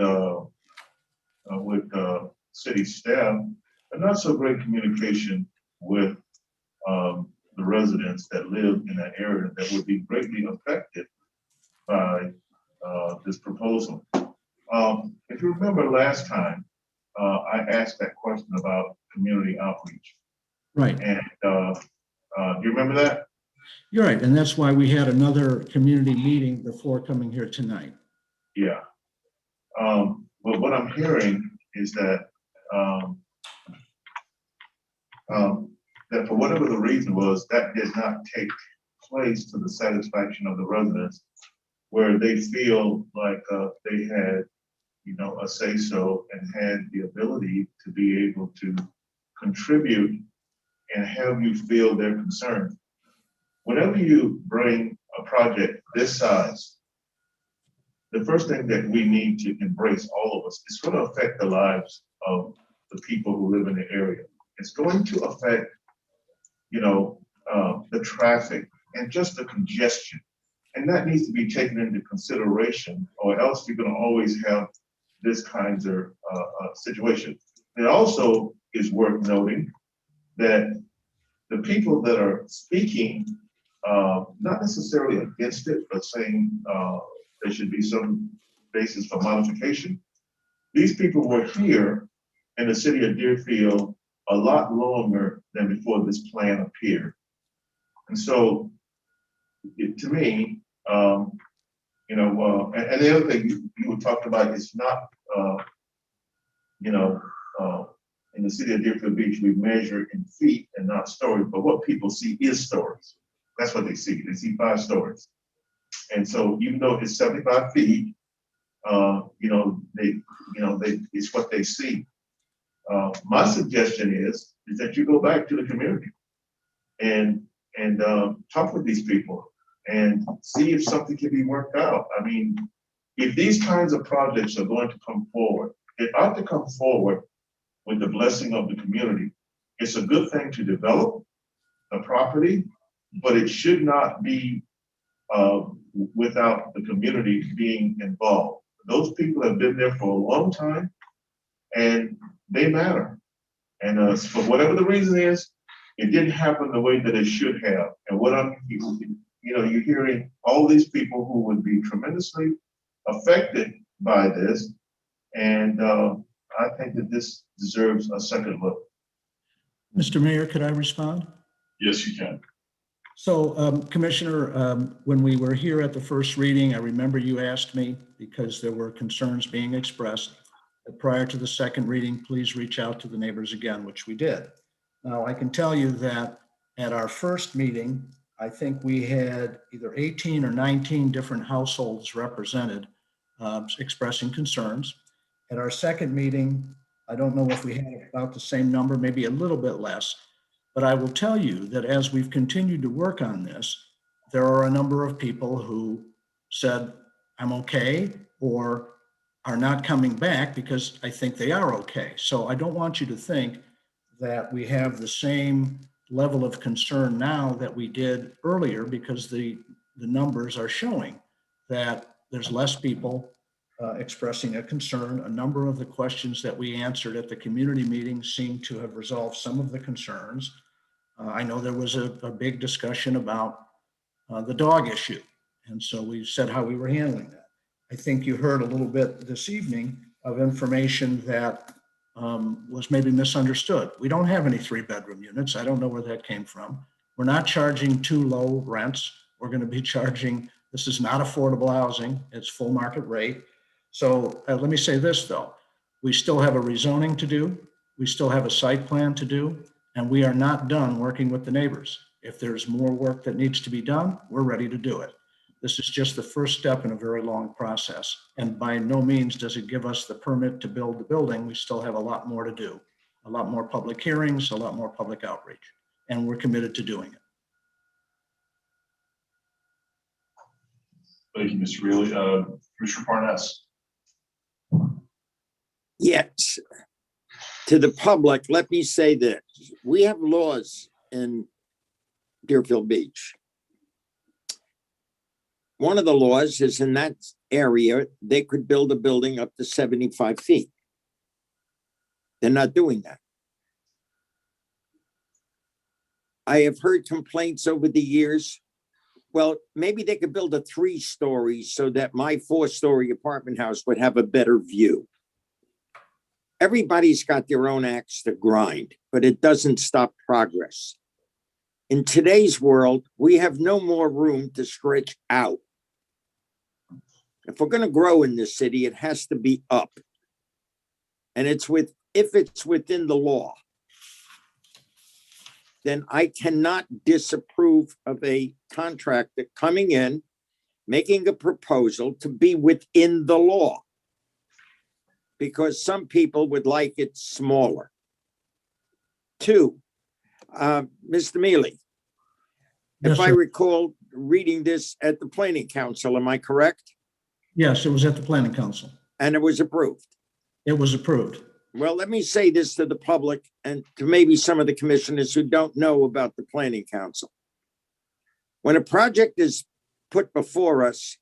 city staff, but not so great communication with the residents that live in that area that would be greatly affected by this proposal. If you remember last time, I asked that question about community outreach. Right. And do you remember that? You're right. And that's why we had another community meeting before coming here tonight. Yeah. But what I'm hearing is that that for whatever the reason was, that did not take place to the satisfaction of the residents, where they feel like they had, a say-so and had the ability to be able to contribute and have you feel their concern. Whenever you bring a project this size, the first thing that we need to embrace, all of us, is going to affect the lives of the people who live in the area. It's going to affect, the traffic and just the congestion. And that needs to be taken into consideration, or else you're going to always have this kind of situation. It also is worth noting that the people that are speaking, not necessarily against it, but saying there should be some basis for modification. These people were here in the city of Deerfield a lot longer than before this plan appeared. And so, to me, and the other thing you talked about is not, in the city of Deerfield Beach, we measure in feet and not stories, but what people see is stories. That's what they see. They see 5 stories. And so even though it's 75 feet, it's what they see. My suggestion is that you go back to the community and talk with these people and see if something can be worked out. I mean, if these kinds of projects are going to come forward, it ought to come forward with the blessing of the community. It's a good thing to develop a property, but it should not be without the community being involved. Those people have been there for a long time and they matter. And for whatever the reason is, it didn't happen the way that it should have. And what you're hearing all these people who would be tremendously affected by this. And I think that this deserves a second look. Mr. Mayor, could I respond? Yes, you can. So, Commissioner, when we were here at the first reading, I remember you asked me, because there were concerns being expressed, that prior to the second reading, please reach out to the neighbors again, which we did. Now, I can tell you that at our first meeting, I think we had either 18 or 19 different households represented expressing concerns. At our second meeting, I don't know if we had about the same number, maybe a little bit less. But I will tell you that as we've continued to work on this, there are a number of people who said, I'm okay, or are not coming back because I think they are okay. So I don't want you to think that we have the same level of concern now that we did earlier, because the numbers are showing that there's less people expressing a concern. A number of the questions that we answered at the community meeting seem to have resolved some of the concerns. I know there was a big discussion about the dog issue. And so we said how we were handling that. I think you heard a little bit this evening of information that was maybe misunderstood. We don't have any 3-bedroom units. I don't know where that came from. We're not charging too low rents. We're going to be charging, this is not affordable housing. It's full market rate. So let me say this though, we still have a rezoning to do. We still have a site plan to do. And we are not done working with the neighbors. If there's more work that needs to be done, we're ready to do it. This is just the first step in a very long process. And by no means does it give us the permit to build the building. We still have a lot more to do, a lot more public hearings, a lot more public outreach, and we're committed to doing it. Thank you, Mr. Reilly. Commissioner Parnas. Yes. To the public, let me say this. We have laws in Deerfield Beach. One of the laws is in that area, they could build a building up to 75 feet. They're not doing that. I have heard complaints over the years. Well, maybe they could build a 3-story so that my 4-story apartment house would have a better view. Everybody's got their own axe to grind, but it doesn't stop progress. In today's world, we have no more room to stretch out. If we're going to grow in this city, it has to be up. And if it's within the law, then I cannot disapprove of a contractor coming in, making a proposal to be within the law, because some people would like it smaller. 2, Mr. Mealy, if I recall reading this at the Planning Council, am I correct? Yes, it was at the Planning Council. And it was approved? It was approved. Well, let me say this to the public and to maybe some of the commissioners who don't know about the Planning Council. When a project is put before us,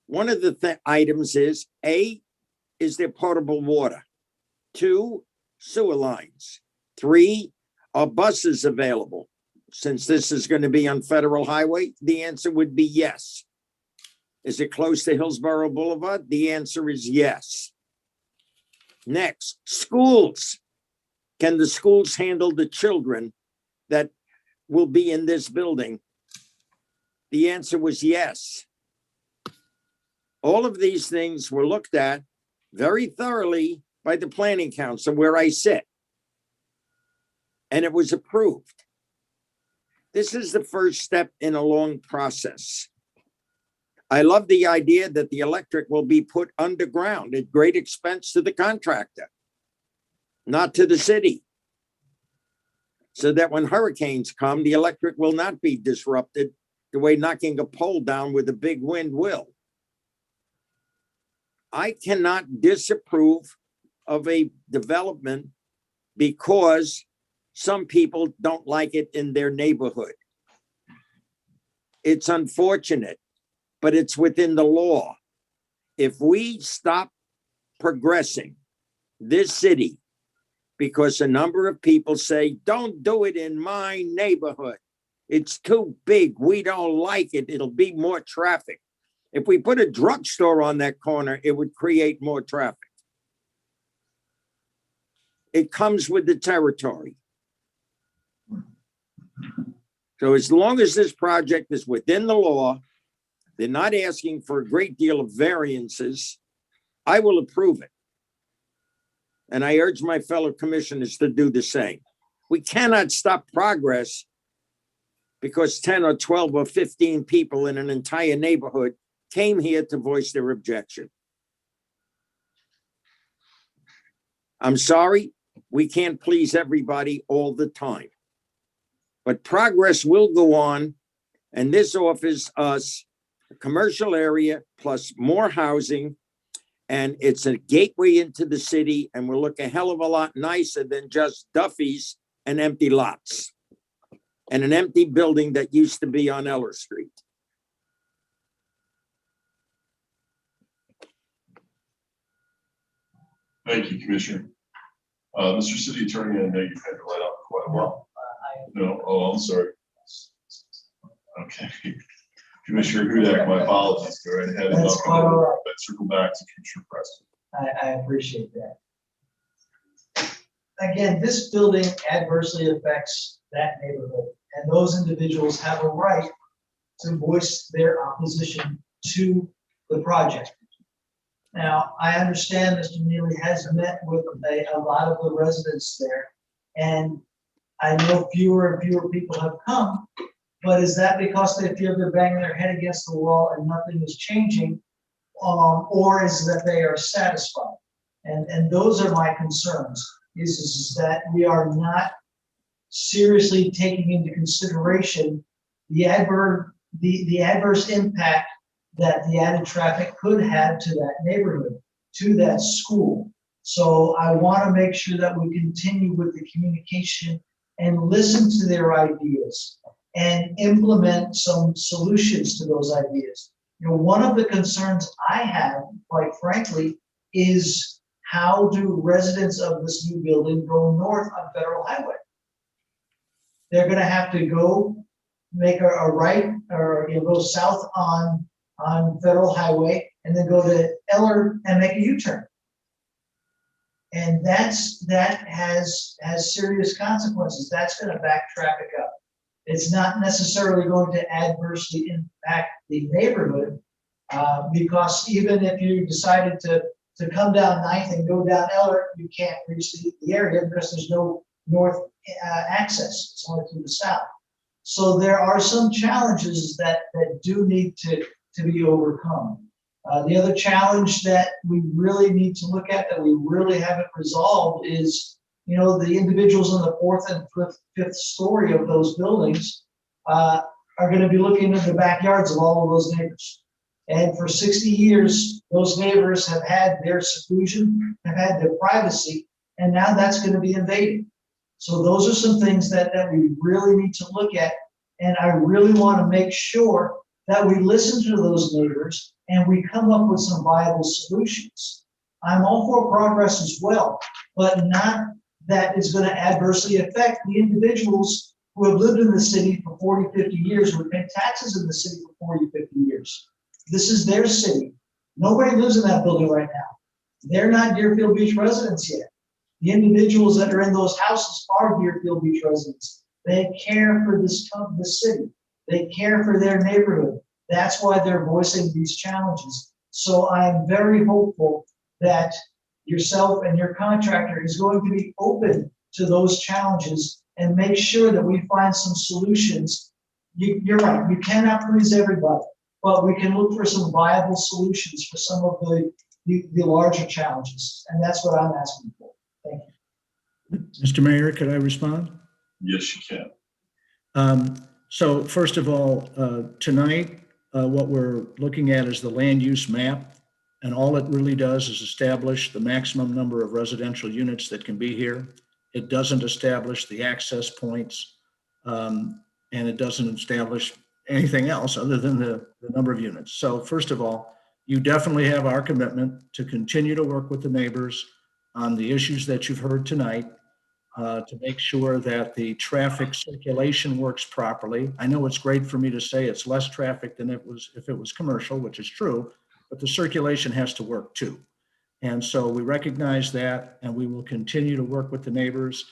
one of the items is, A, is there potable water? 2, sewer lines. 3, are buses available? Since this is going to be on Federal Highway, the answer would be yes. Is it close to Hillsborough Boulevard? The answer is yes. Next, schools. Can the schools handle the children that will be in this building? The answer was yes. All of these things were looked at very thoroughly by the Planning Council where I sit. And it was approved. This is the first step in a long process. I love the idea that the electric will be put underground at great expense to the contractor, not to the city. So that when hurricanes come, the electric will not be disrupted the way knocking a pole down with a big wind will. I cannot disapprove of a development because some people don't like it in their neighborhood. It's unfortunate, but it's within the law. If we stop progressing this city because a number of people say, don't do it in my neighborhood, it's too big, we don't like it, it'll be more traffic. If we put a drugstore on that corner, it would create more traffic. It comes with the territory. So as long as this project is within the law, they're not asking for a great deal of variances, I will approve it. And I urge my fellow commissioners to do the same. We cannot stop progress because 10 or 12 or 15 people in an entire neighborhood came here to voice their objection. I'm sorry, we can't please everybody all the time. But progress will go on, and this offers us a commercial area plus more housing, and it's a gateway into the city and will look a hell of a lot nicer than just Duffy's and empty lots and an empty building that used to be on Eller Street. Thank you, Commissioner. Mr. City Attorney, I know you've had to write out quite a while. No, oh, I'm sorry. Okay. Commissioner Hudak, my apologies. Go right ahead. That's quite all right. But circle back to Commissioner Preston. I appreciate that. Again, this building adversely affects that neighborhood, and those individuals have a right to voice their opposition to the project. Now, I understand Mr. Neely has met with a lot of the residents there, and I know fewer and fewer people have come, but is that because they feel they're banging their head against the wall and nothing is changing, or is that they are satisfied? And those are my concerns, is that we are not seriously taking into consideration the adverse impact that the added traffic could have to that neighborhood, to that school. So I want to make sure that we continue with the communication and listen to their ideas and implement some solutions to those ideas. You know, one of the concerns I have, quite frankly, is how do residents of this new building go north on Federal Highway? They're going to have to go make a right, or go south on Federal Highway and then go to Eller and make a U-turn. And that has serious consequences. That's going to back traffic up. It's not necessarily going to adversely impact the neighborhood, because even if you decided to come down 9th and go down Eller, you can't reach the area because there's no north access. It's only through the south. So there are some challenges that do need to be overcome. The other challenge that we really need to look at, that we really haven't resolved, is, the individuals in the 4th and 5th story of those buildings are going to be looking at the backyards of all of those neighbors. And for 60 years, those neighbors have had their seclusion, have had their privacy, and now that's going to be invaded. So those are some things that we really need to look at. And I really want to make sure that we listen to those neighbors and we come up with some viable solutions. I'm all for progress as well, but not that is going to adversely affect the individuals who have lived in the city for 40, 50 years, who have paid taxes in the city for 40, 50 years. This is their city. Nobody lives in that building right now. They're not Deerfield Beach residents yet. The individuals that are in those houses are Deerfield Beach residents. They care for this city. They care for their neighborhood. That's why they're voicing these challenges. So I'm very hopeful that yourself and your contractor is going to be open to those challenges and make sure that we find some solutions. You're right, you cannot please everybody, but we can look for some viable solutions for some of the larger challenges. And that's what I'm asking for. Thank you. Mr. Mayor, could I respond? Yes, you can. So first of all, tonight, what we're looking at is the land use map. And all it really does is establish the maximum number of residential units that can be here. It doesn't establish the access points, and it doesn't establish anything else other than the number of units. So first of all, you definitely have our commitment to continue to work with the neighbors on the issues that you've heard tonight, to make sure that the traffic circulation works properly. I know it's great for me to say it's less traffic than if it was commercial, which is true, but the circulation has to work too. And so we recognize that, and we will continue to work with the neighbors.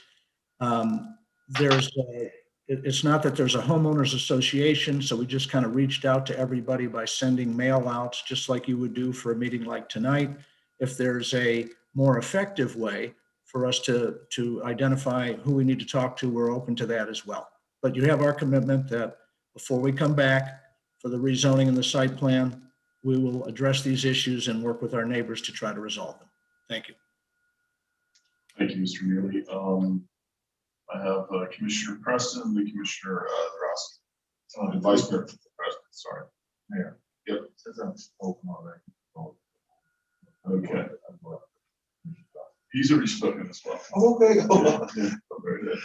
It's not that there's a homeowners association, so we just kind of reached out to everybody by sending mail outs, just like you would do for a meeting like tonight. If there's a more effective way for us to identify who we need to talk to, we're open to that as well. But you have our commitment that before we come back for the rezoning and the site plan, we will address these issues and work with our neighbors to try to resolve them. Thank you. Thank you, Mr. Neely. I have Commissioner Preston and the Commissioner Drosky. Vice President, sorry. Mayor. Yep. Okay. He's already spoken as well. Okay. Yeah, very good.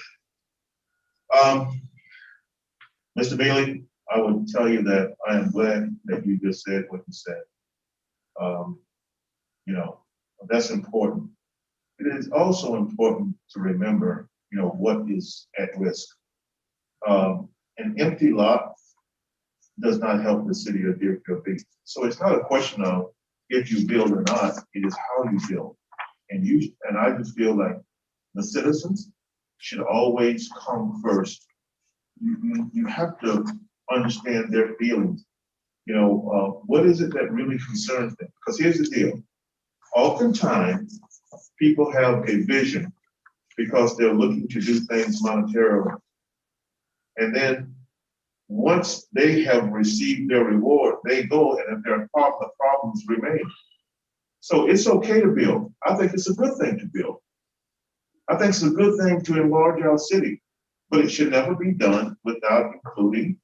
Mr. Bailey, I would tell you that I am glad that you just said what you said. You know, that's important. It is also important to remember, you know, what is at risk. An empty lot does not help the city of Deerfield Beach. So it's not a question of if you build or not, it is how you build. And I just feel like the citizens should always come first. You have to understand their feelings. You know, what is it that really concerns them? Because here's the deal. Oftentimes, people have a vision because they're looking to do things monetarily. And then once they have received their reward, they go, and if there are problems, the problems remain. So it's okay to build. I think it's a good thing to build. I think it's a good thing to enlarge our city, but it should never be done without including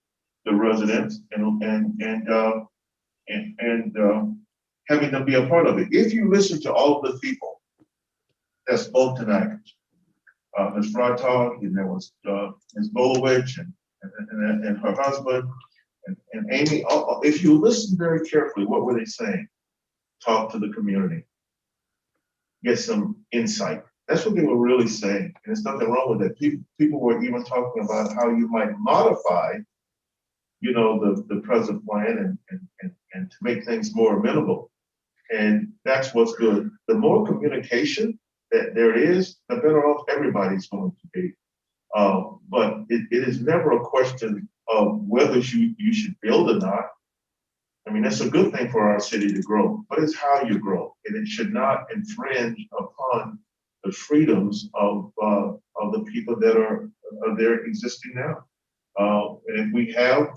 the residents and having them be a part of it. If you listen to all of the people that spoke tonight, Ms. Frotog, and there was Ms. Bolowicz and her husband and Amy, if you listen very carefully, what were they saying? Talk to the community, get some insight. That's what they were really saying. And there's nothing wrong with that. People were even talking about how you might modify, you know, the present plan and to make things more amenable. And that's what's good. The more communication that there is, the better off everybody's going to be. But it is never a question of whether you should build or not. I mean, that's a good thing for our city to grow, but it's how you grow. And it should not infringe upon the freedoms of the people that are there existing now. And if we have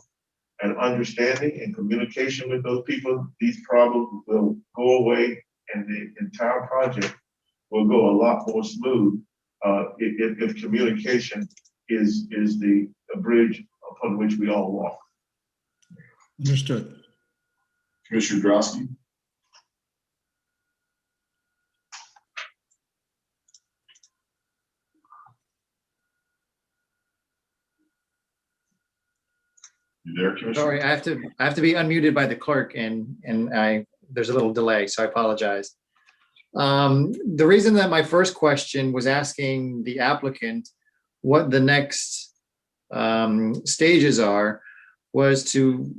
an understanding and communication with those people, these problems will go away and the entire project will go a lot more smooth if communication is the bridge upon which we all walk. Understood. Commissioner Drosky. You there, Commissioner? Sorry, I have to be unmuted by the clerk, and there's a little delay, so I apologize. The reason that my first question was asking the applicant what the next stages are was to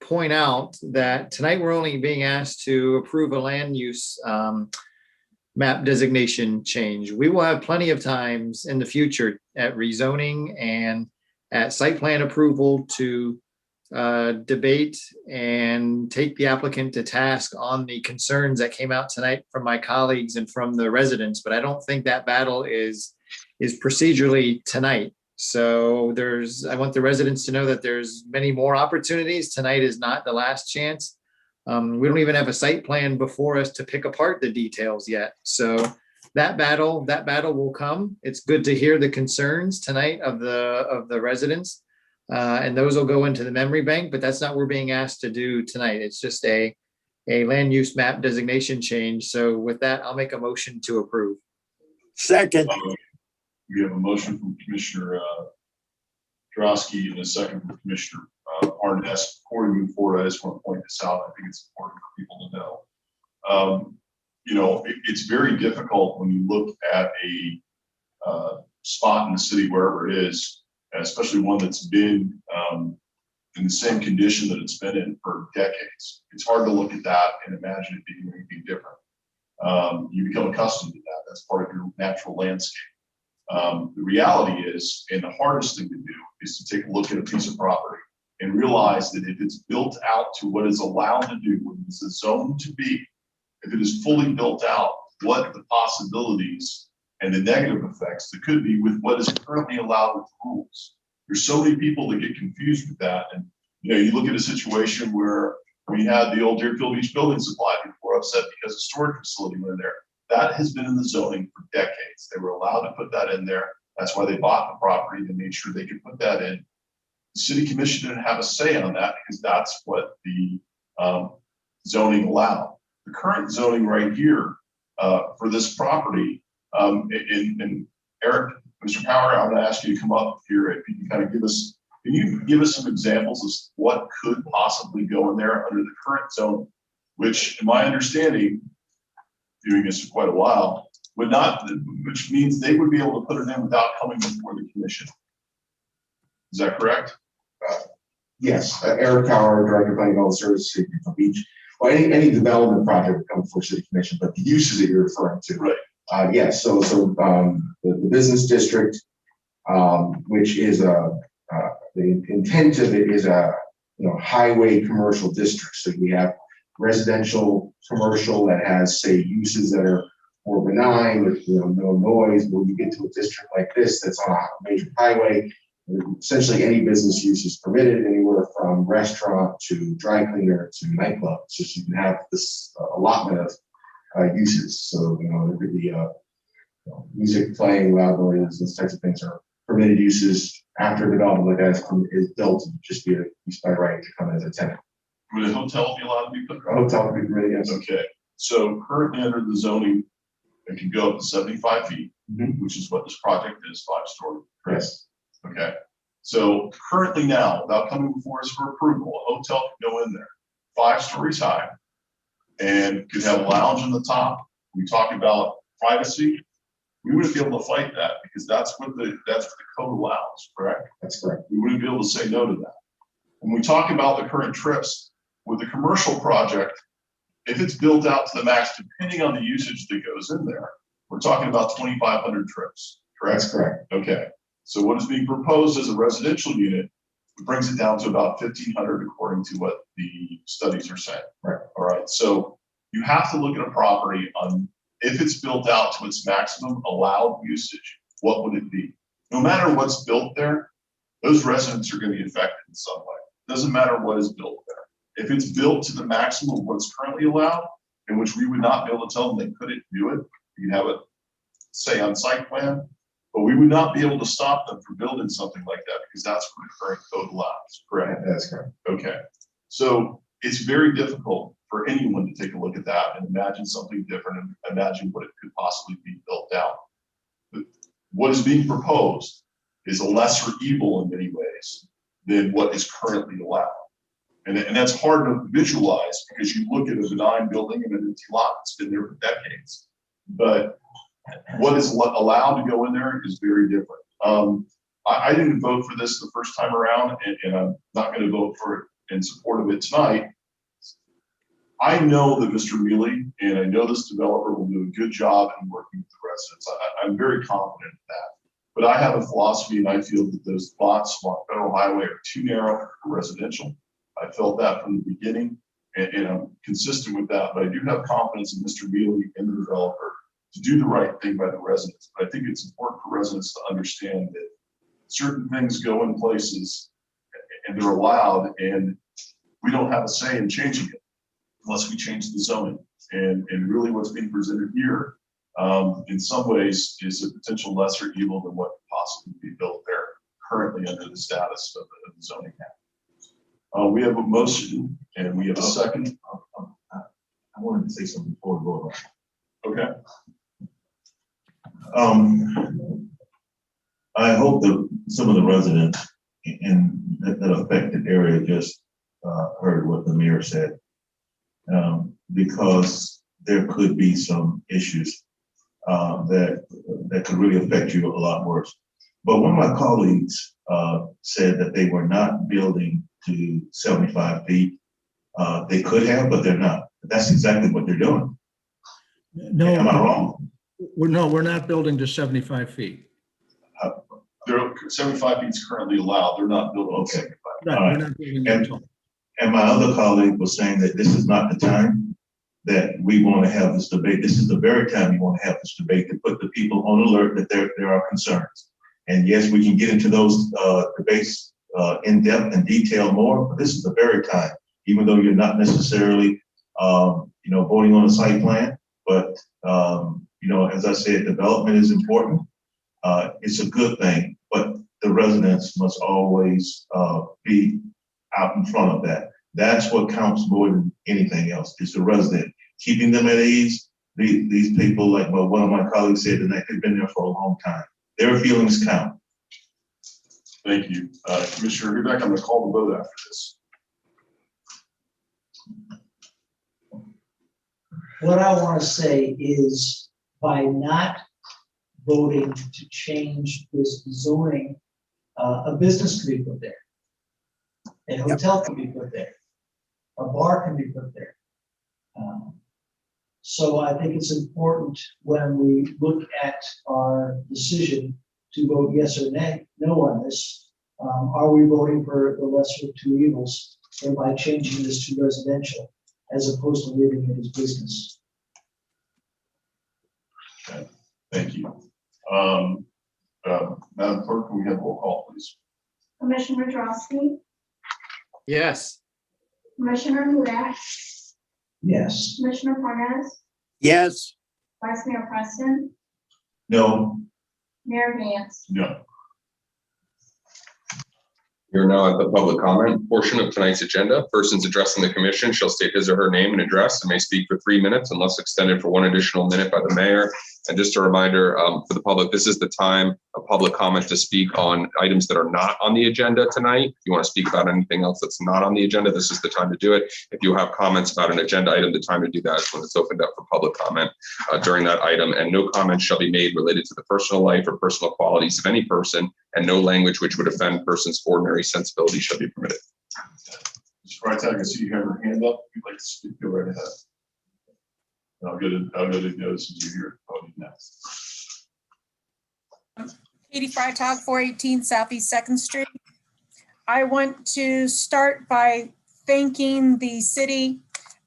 point out that tonight we're only being asked to approve a land use map designation change. We will have plenty of times in the future at rezoning and at site plan approval to debate and take the applicant to task on the concerns that came out tonight from my colleagues and from the residents, but I don't think that battle is procedurally tonight. So I want the residents to know that there's many more opportunities. Tonight is not the last chance. We don't even have a site plan before us to pick apart the details yet. So that battle will come. It's good to hear the concerns tonight of the residents. And those will go into the memory bank, but that's not what we're being asked to do tonight. It's just a land use map designation change. So with that, I'll make a motion to approve. Second. We have a motion from Commissioner Drosky and a second from Commissioner Arnett. Before we move forward, I just want to point this out. I think it's important for people to know. You know, it's very difficult when you look at a spot in the city, wherever it is, especially one that's been in the same condition that it's been in for decades. It's hard to look at that and imagine it being anything different. You become accustomed to that. That's part of your natural landscape. The reality is, and the hardest thing to do, is to take a look at a piece of property and realize that if it's built out to what is allowed to do, what is the zone to be, if it is fully built out, what the possibilities and the negative effects that could be with what is currently allowed with the rules. There's so many people that get confused with that. And you know, you look at a situation where we had the old Deerfield Beach building supply, people were upset because a storage facility went in there. That has been in the zoning for decades. They were allowed to put that in there. That's why they bought the property. They made sure they could put that in. The city commission didn't have a say on that because that's what the zoning allowed. The current zoning right here for this property, and Eric, Mr. Power, I'm going to ask you to come up here if you can kind of give us, can you give us some examples of what could possibly go in there under the current zone, which in my understanding, doing this for quite a while, would not, which means they would be able to put it in without coming before the commission. Is that correct? Yes, Eric Power, Director of Planning and Development Services, City of Beach. Well, any development project would come before City Commission, but the uses that you're referring to, right? Yes. So the business district, which is the intent of it is a highway commercial district. So we have residential commercial that has, say, uses that are more benign with no noise. When you get to a district like this that's on a major highway, essentially any business use is permitted, anywhere from restaurant to dry cleaner to nightclub. So you can have this allotment of uses. So there could be music playing, loud noise, those types of things are permitted uses. After development like that is built, it would just be a use by right to come in as a tenant. Would a hotel be allowed to be put? A hotel would be permitted, yes. Okay. So currently under the zoning, it can go up to 75 feet, which is what this project is, 5-story. Yes. Okay. So currently now, without coming before us for approval, a hotel can go in there 5 stories high and could have a lounge on the top. We talk about privacy. We wouldn't be able to fight that because that's what the code allows, correct? That's correct. We wouldn't be able to say no to that. When we talk about the current trips with the commercial project, if it's built out to the max, depending on the usage that goes in there, we're talking about 2,500 trips, correct? That's correct. Okay. So what is being proposed as a residential unit brings it down to about 1,500 according to what the studies are saying. Right. All right. So you have to look at a property on if it's built out to its maximum allowed usage, what would it be? No matter what's built there, those residents are going to be affected in some way. Doesn't matter what is built there. If it's built to the maximum of what's currently allowed, in which we would not be able to tell them they couldn't do it, you have it say on site plan, but we would not be able to stop them from building something like that because that's what the current code allows, correct? That's correct. Okay. So it's very difficult for anyone to take a look at that and imagine something different and imagine what it could possibly be built out. But what is being proposed is a lesser evil in many ways than what is currently allowed. And that's hard to visualize because you look at a benign building and an empty lot that's been there for decades. But what is allowed to go in there is very different. I didn't vote for this the first time around, and I'm not going to vote for it in support of it tonight. I know that Mr. Mealy and I know this developer will do a good job in working with the residents. I'm very confident in that. But I have a philosophy, and I feel that those lots along Federal Highway are too narrow for residential. I felt that from the beginning, and I'm consistent with that. But I do have confidence in Mr. Mealy and the developer to do the right thing by the residents. But I think it's important for residents to understand that certain things go in places and they're allowed, and we don't have a say in changing it unless we change the zoning. And really what's being presented here in some ways is a potential lesser evil than what could possibly be built there currently under the status of the zoning map. We have a motion and we have a second. I wanted to say something before we go on. Okay. I hope that some of the residents in that affected area just heard what the mayor said. Because there could be some issues that could really affect you a lot worse. But one of my colleagues said that they were not building to 75 feet. They could have, but they're not. That's exactly what they're doing. No. Am I wrong? We're not building to 75 feet. 75 feet is currently allowed. They're not building. Okay. Right, All we're right. not building that tall. And my other colleague was saying that this is not the time that we want to have this debate. This is the very time you want to have this debate to put the people on alert that there are concerns. And yes, we can get into those debates in depth and detail more, but this is the very time, even though you're not necessarily, voting on a site plan. But, as I said, development is important. It's a good thing, but the residents must always be out in front of that. That's what counts more than anything else, is the resident, keeping them at ease. These people, like one of my colleagues said tonight, they've been there for a long time. Their feelings count. Thank you. Commissioner Hudak, I'm going to call the vote after this. What I want to say is, by not voting to change this zoning, a business can be put there. A hotel can be put there. A bar can be put there. So I think it's important when we look at our decision to vote yes or no on this. Are we voting for the lesser of two evils, and by changing this to residential as opposed to leaving it as business? Okay. Thank you. Madam Clerk, can we have a roll call, please? Commissioner Drosky, Yes. Commissioner Hudak, Yes. Commissioner Parnas, Yes. Vice Mayor Preston, No. Mayor Gantz. No. You're now at the public comment portion of tonight's agenda. Persons addressing the commission shall state his or her name and address and may speak for 3 minutes unless extended for 1 additional minute by the mayor. And just a reminder for the public, this is the time of public comment to speak on items that are not on the agenda tonight. If you want to speak about anything else that's not on the agenda, this is the time to do it. If you have comments about an agenda item, the time to do that is when it's opened up for public comment during that item. And no comments shall be made related to the personal life or personal qualities of any person, and no language which would offend persons' ordinary sensibility shall be permitted. Mr. Freitag, I see you have your hand up. If you'd like to speak, go right ahead. I'll go to notice you here voting next. Katie Freitag, 418 Southeast 2nd Street. I want to start by thanking the city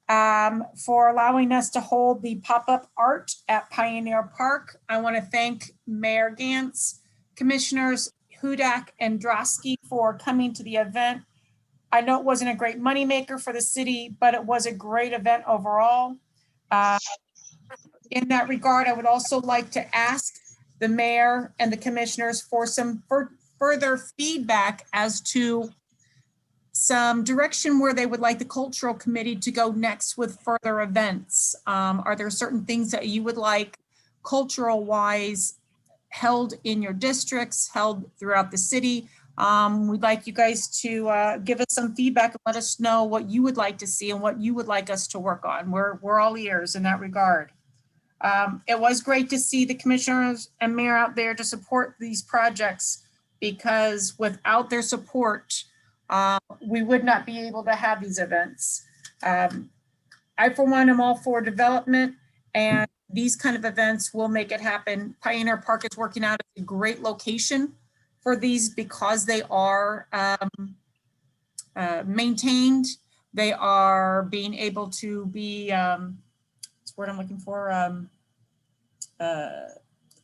for allowing us to hold the pop-up art at Pioneer Park. I want to thank Mayor Gantz, Commissioners Hudak and Drosky for coming to the event. I know it wasn't a great moneymaker for the city, but it was a great event overall. In that regard, I would also like to ask the mayor and the commissioners for some further feedback as to some direction where they would like the cultural committee to go next with further events. Are there certain things that you would like cultural wise held in your districts, held throughout the city? We'd like you guys to give us some feedback and let us know what you would like to see and what you would like us to work on. We're all ears in that regard. It was great to see the commissioners and mayor out there to support these projects, because without their support, we would not be able to have these events. I, for one, am all for development, and these kind of events will make it happen. Pioneer Park is working out a great location for these because they are maintained. They are being able to be, what's the word I'm looking for,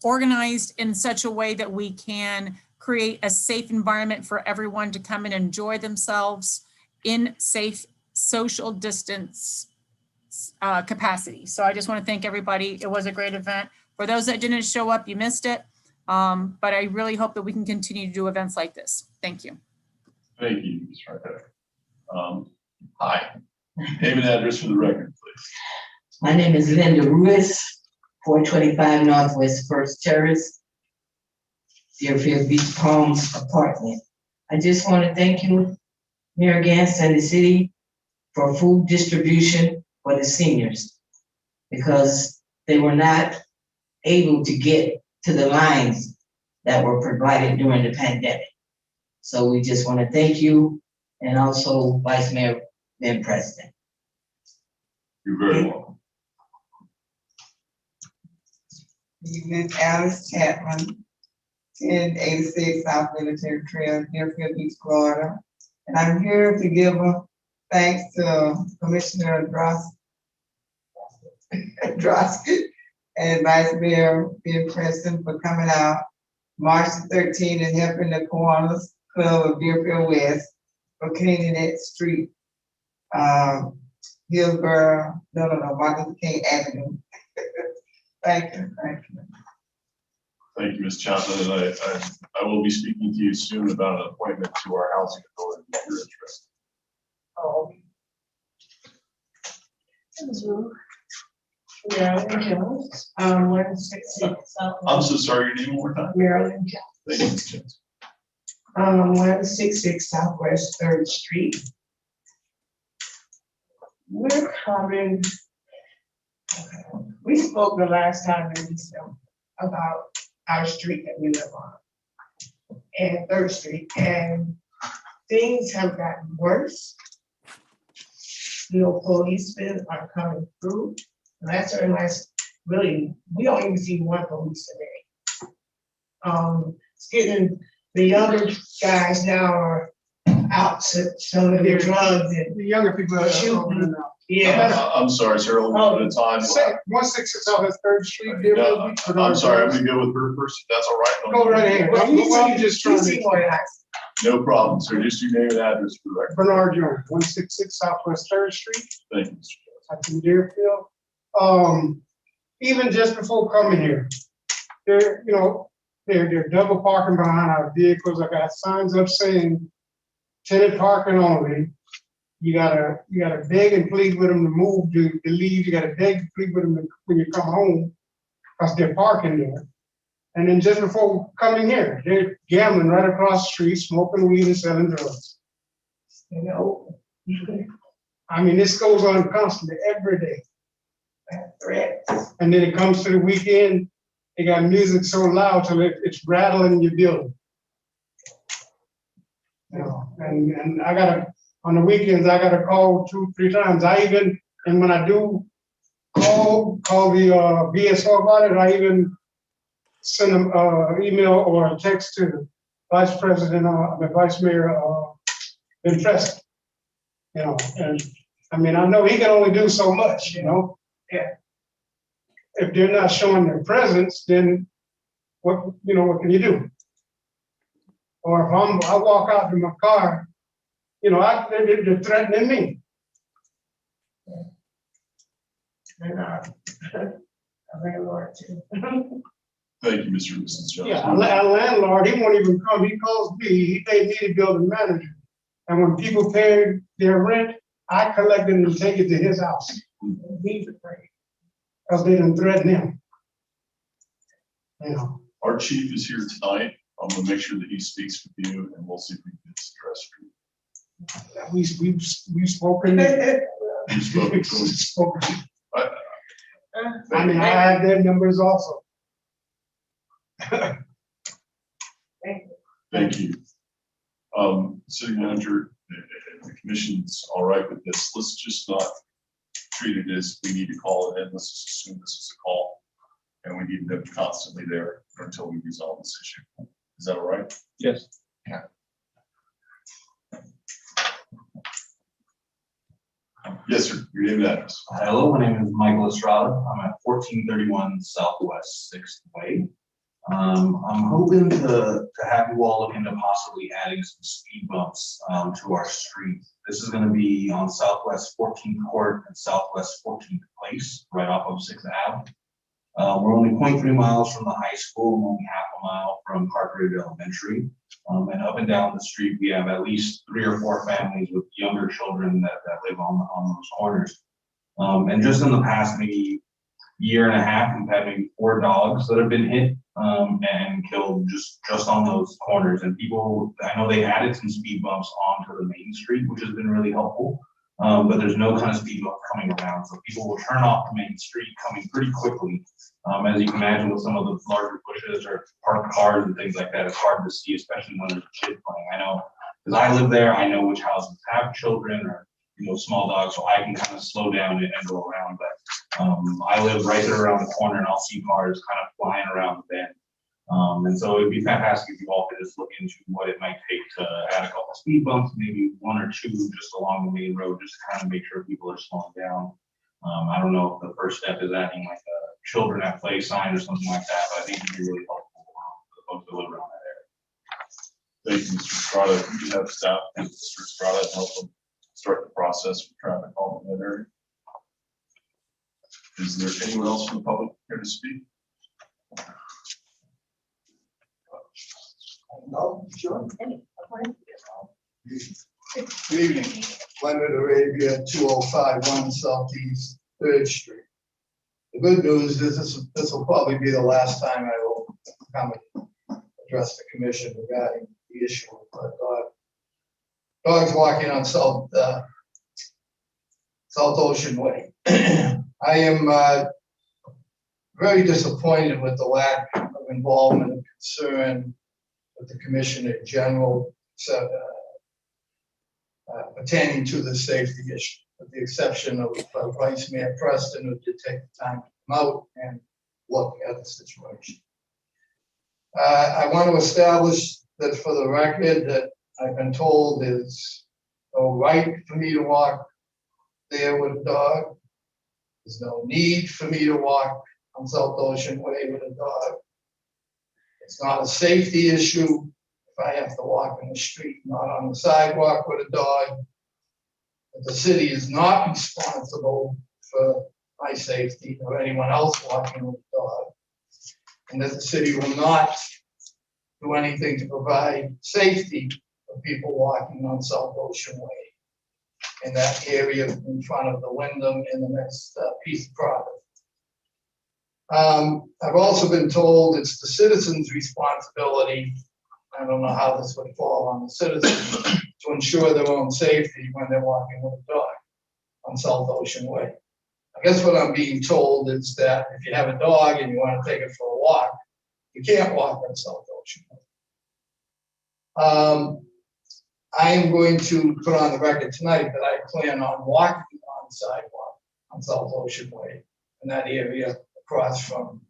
organized in such a way that we can create a safe environment for everyone to come and enjoy themselves in safe social distance capacity. So I just want to thank everybody. It was a great event. For those that didn't show up, you missed it. But I really hope that we can continue to do events like this. Thank you. Thank you, Ms. Rivera. Hi, name and address for the record, please. My name is Linda Ruiz, 425 Northwest First Terrace, Deerfield Beach Palms apartment. I just want to thank you, Mayor Gantz and the city, for food distribution for the seniors, because they were not able to get to the lines that were provided during the pandemic. So we just want to thank you, and also Vice Mayor and President. You're very welcome. Evening, Alice Chapman, 1086 South Military Trail, Deerfield Beach, Florida. And I'm here to give a thanks to Commissioner Drosky and Vice Mayor Ben Preston for coming out March the 13th and helping the Kiwanis Club of Deerfield West for cleaning that street. Hillsborough, Martin Luther King Avenue. Thank you. Thank you, Ms. Chapman, and I will be speaking to you soon about an appointment to our housing authority if you're interested. Oh. Marilyn Jones, 166 South. I'm so sorry, your name one more time? Marilyn Jones. Thank you, Ms. Jones. 166 Southwest 3rd Street. We're coming, we spoke the last time in December about our street that we live on, and 3rd Street, and things have gotten worse. Policemen are coming through. Last or last, really, we don't even see one police today. It's getting, the younger guys now are out selling their drugs, and the younger people are shooting. Yeah. I'm sorry, sir, a little bit of time. 166 Southwest 3rd Street. No, I'm sorry, I'm gonna go with her first, if that's all right. Go right ahead. I'm just trying to. No problem, sir, just your name and address for the record. Bernard Jones, 166 Southwest 3rd Street. Thank you, Mr. That's in Deerfield. Even just before coming here, they're double parking behind our vehicles. I got signs up saying tenant parking only. You gotta beg and plead with them to move, to leave. You gotta beg and plead with them when you come home, because they're parking there. And then just before coming here, they're gambling right across the street, smoking weed and selling drugs. I mean, this goes on constantly every day. And then it comes to the weekend, they got music so loud till it's rattling your building. And I gotta, on the weekends, I gotta call 2-3 times. And when I do call the BSO about it, I even send them email or a text to Vice President, the Vice Mayor, Ben Preston. And I mean, I know he can only do so much, Yeah. If they're not showing their presence, then what can you do? Or if I walk out to my car, they're threatening me. And a landlord too. Thank you, Mr. and Mrs. Johnson. Yeah, a landlord, he won't even come. He calls me. He paid me the building manager. And when people pay their rent, I collect it and take it to his house. He's afraid. Because they didn't threaten him. Our chief is here tonight. I'm gonna make sure that he speaks with you, and we'll see if we can get this addressed for you. We've spoken. You've spoken. I mean, I have their numbers also. Thank you. City manager, the commission's all right with this. Let's just not treat it as we need to call it in. Let's just assume this is a call, and we need them constantly there until we resolve this issue. Is that all right? Yes. Yeah. Yes, sir. Your name and address. Hello, my name is Michael Estrada. I'm at 1431 Southwest 6th Way. I'm hoping to have you all look into possibly adding some speed bumps to our street. This is going to be on Southwest 14th Court and Southwest 14th Place, right off of 6th Ave. We're only 0.3 miles from the high school, and only half a mile from Park Ridge Elementary. And up and down the street, we have at least 3 or 4 families with younger children that live on those corners. And just in the past maybe year and a half, we've had maybe 4 dogs that have been hit and killed just on those corners. And people, I know they added some speed bumps onto the main street, which has been really helpful. But there's no kind of speed bump coming around, so people will turn off the main street coming pretty quickly. As you can imagine, with some of the larger bushes or parked cars and things like that, it's hard to see, especially when there's a kid playing. I know, because I live there, I know which houses have children or small dogs, so I can kind of slow down and go around. But I live right there around the corner, and I'll see cars kind of flying around the bend. And so it'd be fantastic if you all could just look into what it might take to add a couple speed bumps, maybe 1 or 2 just along the main road, just to kind of make sure people are slowing down. I don't know if the first step is adding like a children at play sign or something like that, but I think it'd be really helpful for the folks that live around that area. Thank you, Mr. Estrada. We do have staff and Mr. Estrada to help them start the process for traffic calming in that area. Is there anyone else from the public here to speak? No, sure. Good evening, Leonard Arabia, 2051 Southeast 3rd Street. The good news is this will probably be the last time I will come and address the commission regarding the issue of dogs walking on South Ocean Way. I am very disappointed with the lack of involvement and concern with the commission in general, pertaining to the safety issue, with the exception of Vice Mayor Preston, who did take the time to come out and look at the situation. I want to establish that for the record that I've been told is no right for me to walk there with a dog. There's no need for me to walk on South Ocean Way with a dog. It's not a safety issue if I have to walk in the street, not on the sidewalk with a dog. But the city is not responsible for my safety or anyone else walking with a dog. And that the city will not do anything to provide safety for people walking on South Ocean Way in that area in front of the Wyndham in the next piece of property. I've also been told it's the citizens' responsibility. I don't know how this would fall on the citizens to ensure their own safety when they're walking with a dog on South Ocean Way. I guess what I'm being told is that if you have a dog and you want to take it for a walk, you can't walk on South Ocean Way. I am going to put on the record tonight that I plan on walking on the sidewalk on South Ocean Way in that area across from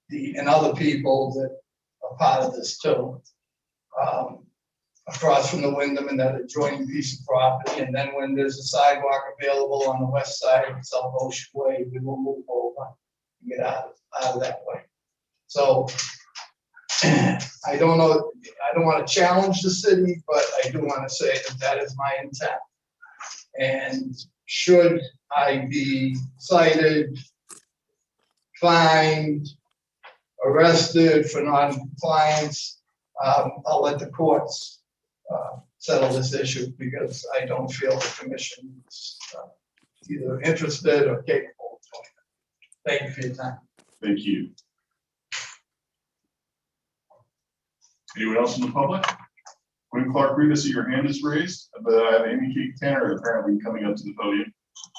and other people that are part of this too. Across from the Wyndham and that adjoining piece of property. And then when there's a sidewalk available on the west side of South Ocean Way, we will move over and get out of that way. So I don't know, I don't want to challenge the city, but I do want to say that that is my intent. And should I be cited, fined, arrested for non-compliance, I'll let the courts settle this issue because I don't feel the commission is either interested or capable of doing it. Thank you for your time. Thank you. Anyone else in the public? Gwen Clark Reed, I see your hand is raised, but I have Amy Kate Tanner apparently coming up to the podium.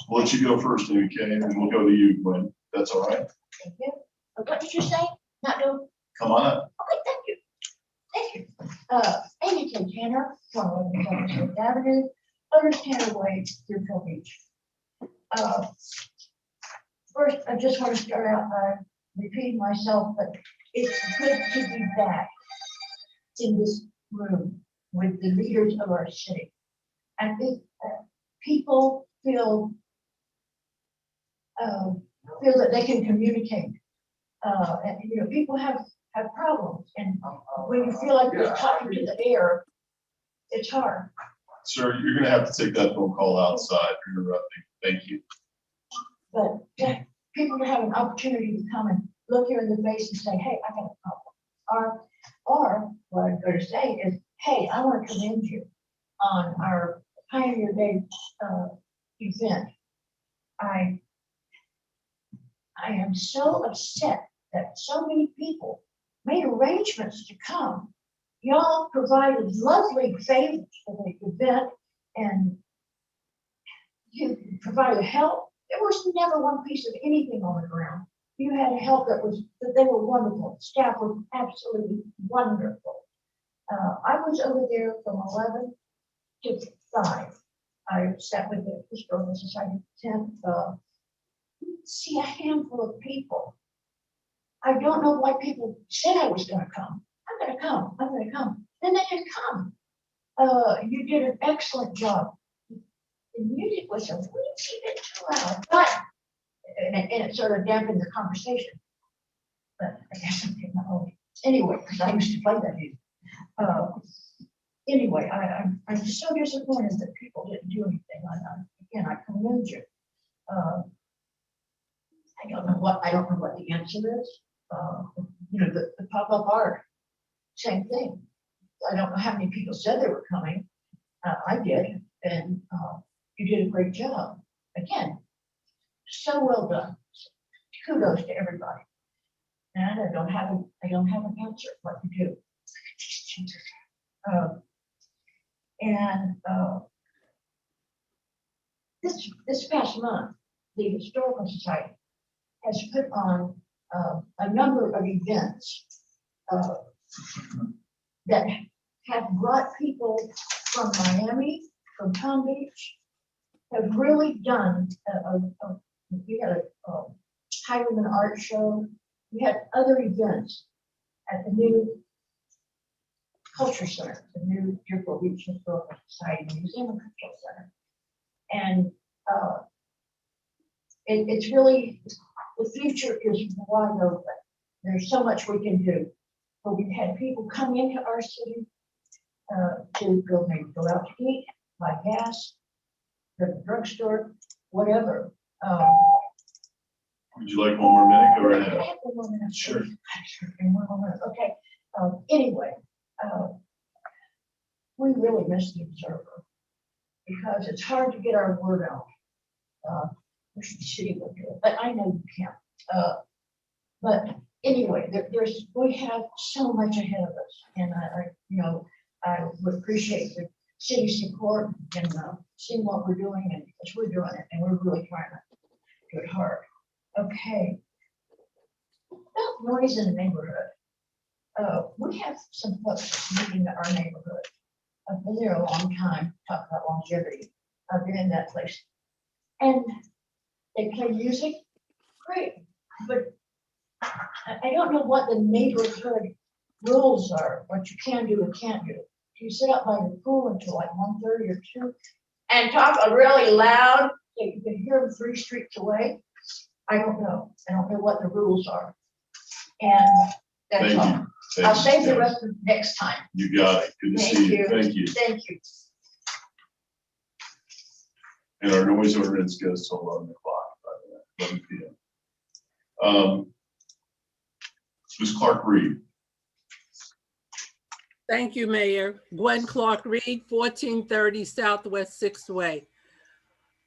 We'll let you go first, Amy Kate, and then we'll go to you, Gwen. That's all right. Thank you. What did you say? Not do. Come on up. Okay, thank you. Thank you. Amy K. Tanner, 111 Avenue, Owners Tanner Way, Deerfield Beach. First, I just want to start out by repeating myself, but it's good to be back in this room with the leaders of our city. I think people feel that they can communicate. And you know, people have problems, and when you feel like you're talking to the air, it's hard. Sir, you're gonna have to take that phone call outside for interrupting. Thank you. But people to have an opportunity to come and look you in the face and say, hey, I got a problem. Or what I'm going to say is, hey, I want to commend you on our Pioneer Day event. I am so upset that so many people made arrangements to come. Y'all provided lovely favors for the event and you provided help. There was never one piece of anything on the ground. You had help that they were wonderful. Staff was absolutely wonderful. I was over there from 11 to 5. I sat with the Historical Society tent. See a handful of people. I don't know why people said I was going to come. I'm going to come. I'm going to come. Then they didn't come. You did an excellent job. The music was a wee bit too loud, but and it sort of dampened the conversation. But I guess I'm getting old. Anyway, because I used to play that music. Anyway, I'm so disappointed that people didn't do anything. Again, I commend you. I don't know what the answer is. The pop-up art, same thing. I don't know how many people said they were coming. I did, and you did a great job. Again, so well done. Kudos to everybody. And I don't have an answer what to do. This past month, the Historical Society has put on a number of events that have brought people from Miami, from Palm Beach, have really done. We had a Highland art show. We had other events at the new Culture Center, the new Deerfield Beach Historical Society Museum and Cultural Center. And it's really, the future is wide open. There's so much we can do. But we've had people come into our city to maybe go out to eat, buy gas, go to the drugstore, whatever. Would you like one more minute? Go right ahead. I have one more minute. Sure. One more minute. Okay. Anyway, we really miss the Observer because it's hard to get our word out. Wish the city would do it, but I know you can't. But anyway, we have so much ahead of us, and I would appreciate the city support and seeing what we're doing, and because we're doing it, and we're really trying to do it hard. Okay. About noise in the neighborhood. We have some folks moving to our neighborhood. I've been there a long time, talk about longevity. I've been in that place. And they play music, great. But I don't know what the neighborhood rules are, what you can do and can't do. If you sit up by the pool until like 1:30 or 2 and talk really loud, so you can hear them 3 streets away. I don't know. I don't know what the rules are. And that's Thank all. you. Thank I'll you, save the Ken. rest for next time. You got it. Good to Thank see you. you. Thank you. Thank you. And our noise ordinance goes till 11 o'clock, by the way, 11 p.m. Ms. Clark-Reed. Thank you, Mayor. Gwen Clark-Reed, 1430 Southwest 6th Way.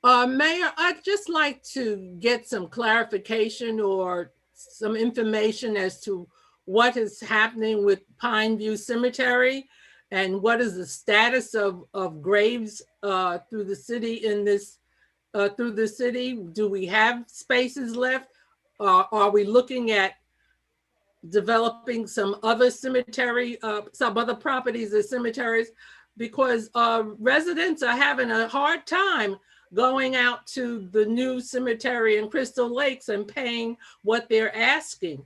Mayor, I'd just like to get some clarification or some information as to what is happening with Pine View Cemetery and what is the status of graves through the city in this, through the city. Do we have spaces left? Are we looking at developing some other cemetery, some other properties as cemeteries? Because residents are having a hard time going out to the new cemetery in Crystal Lakes and paying what they're asking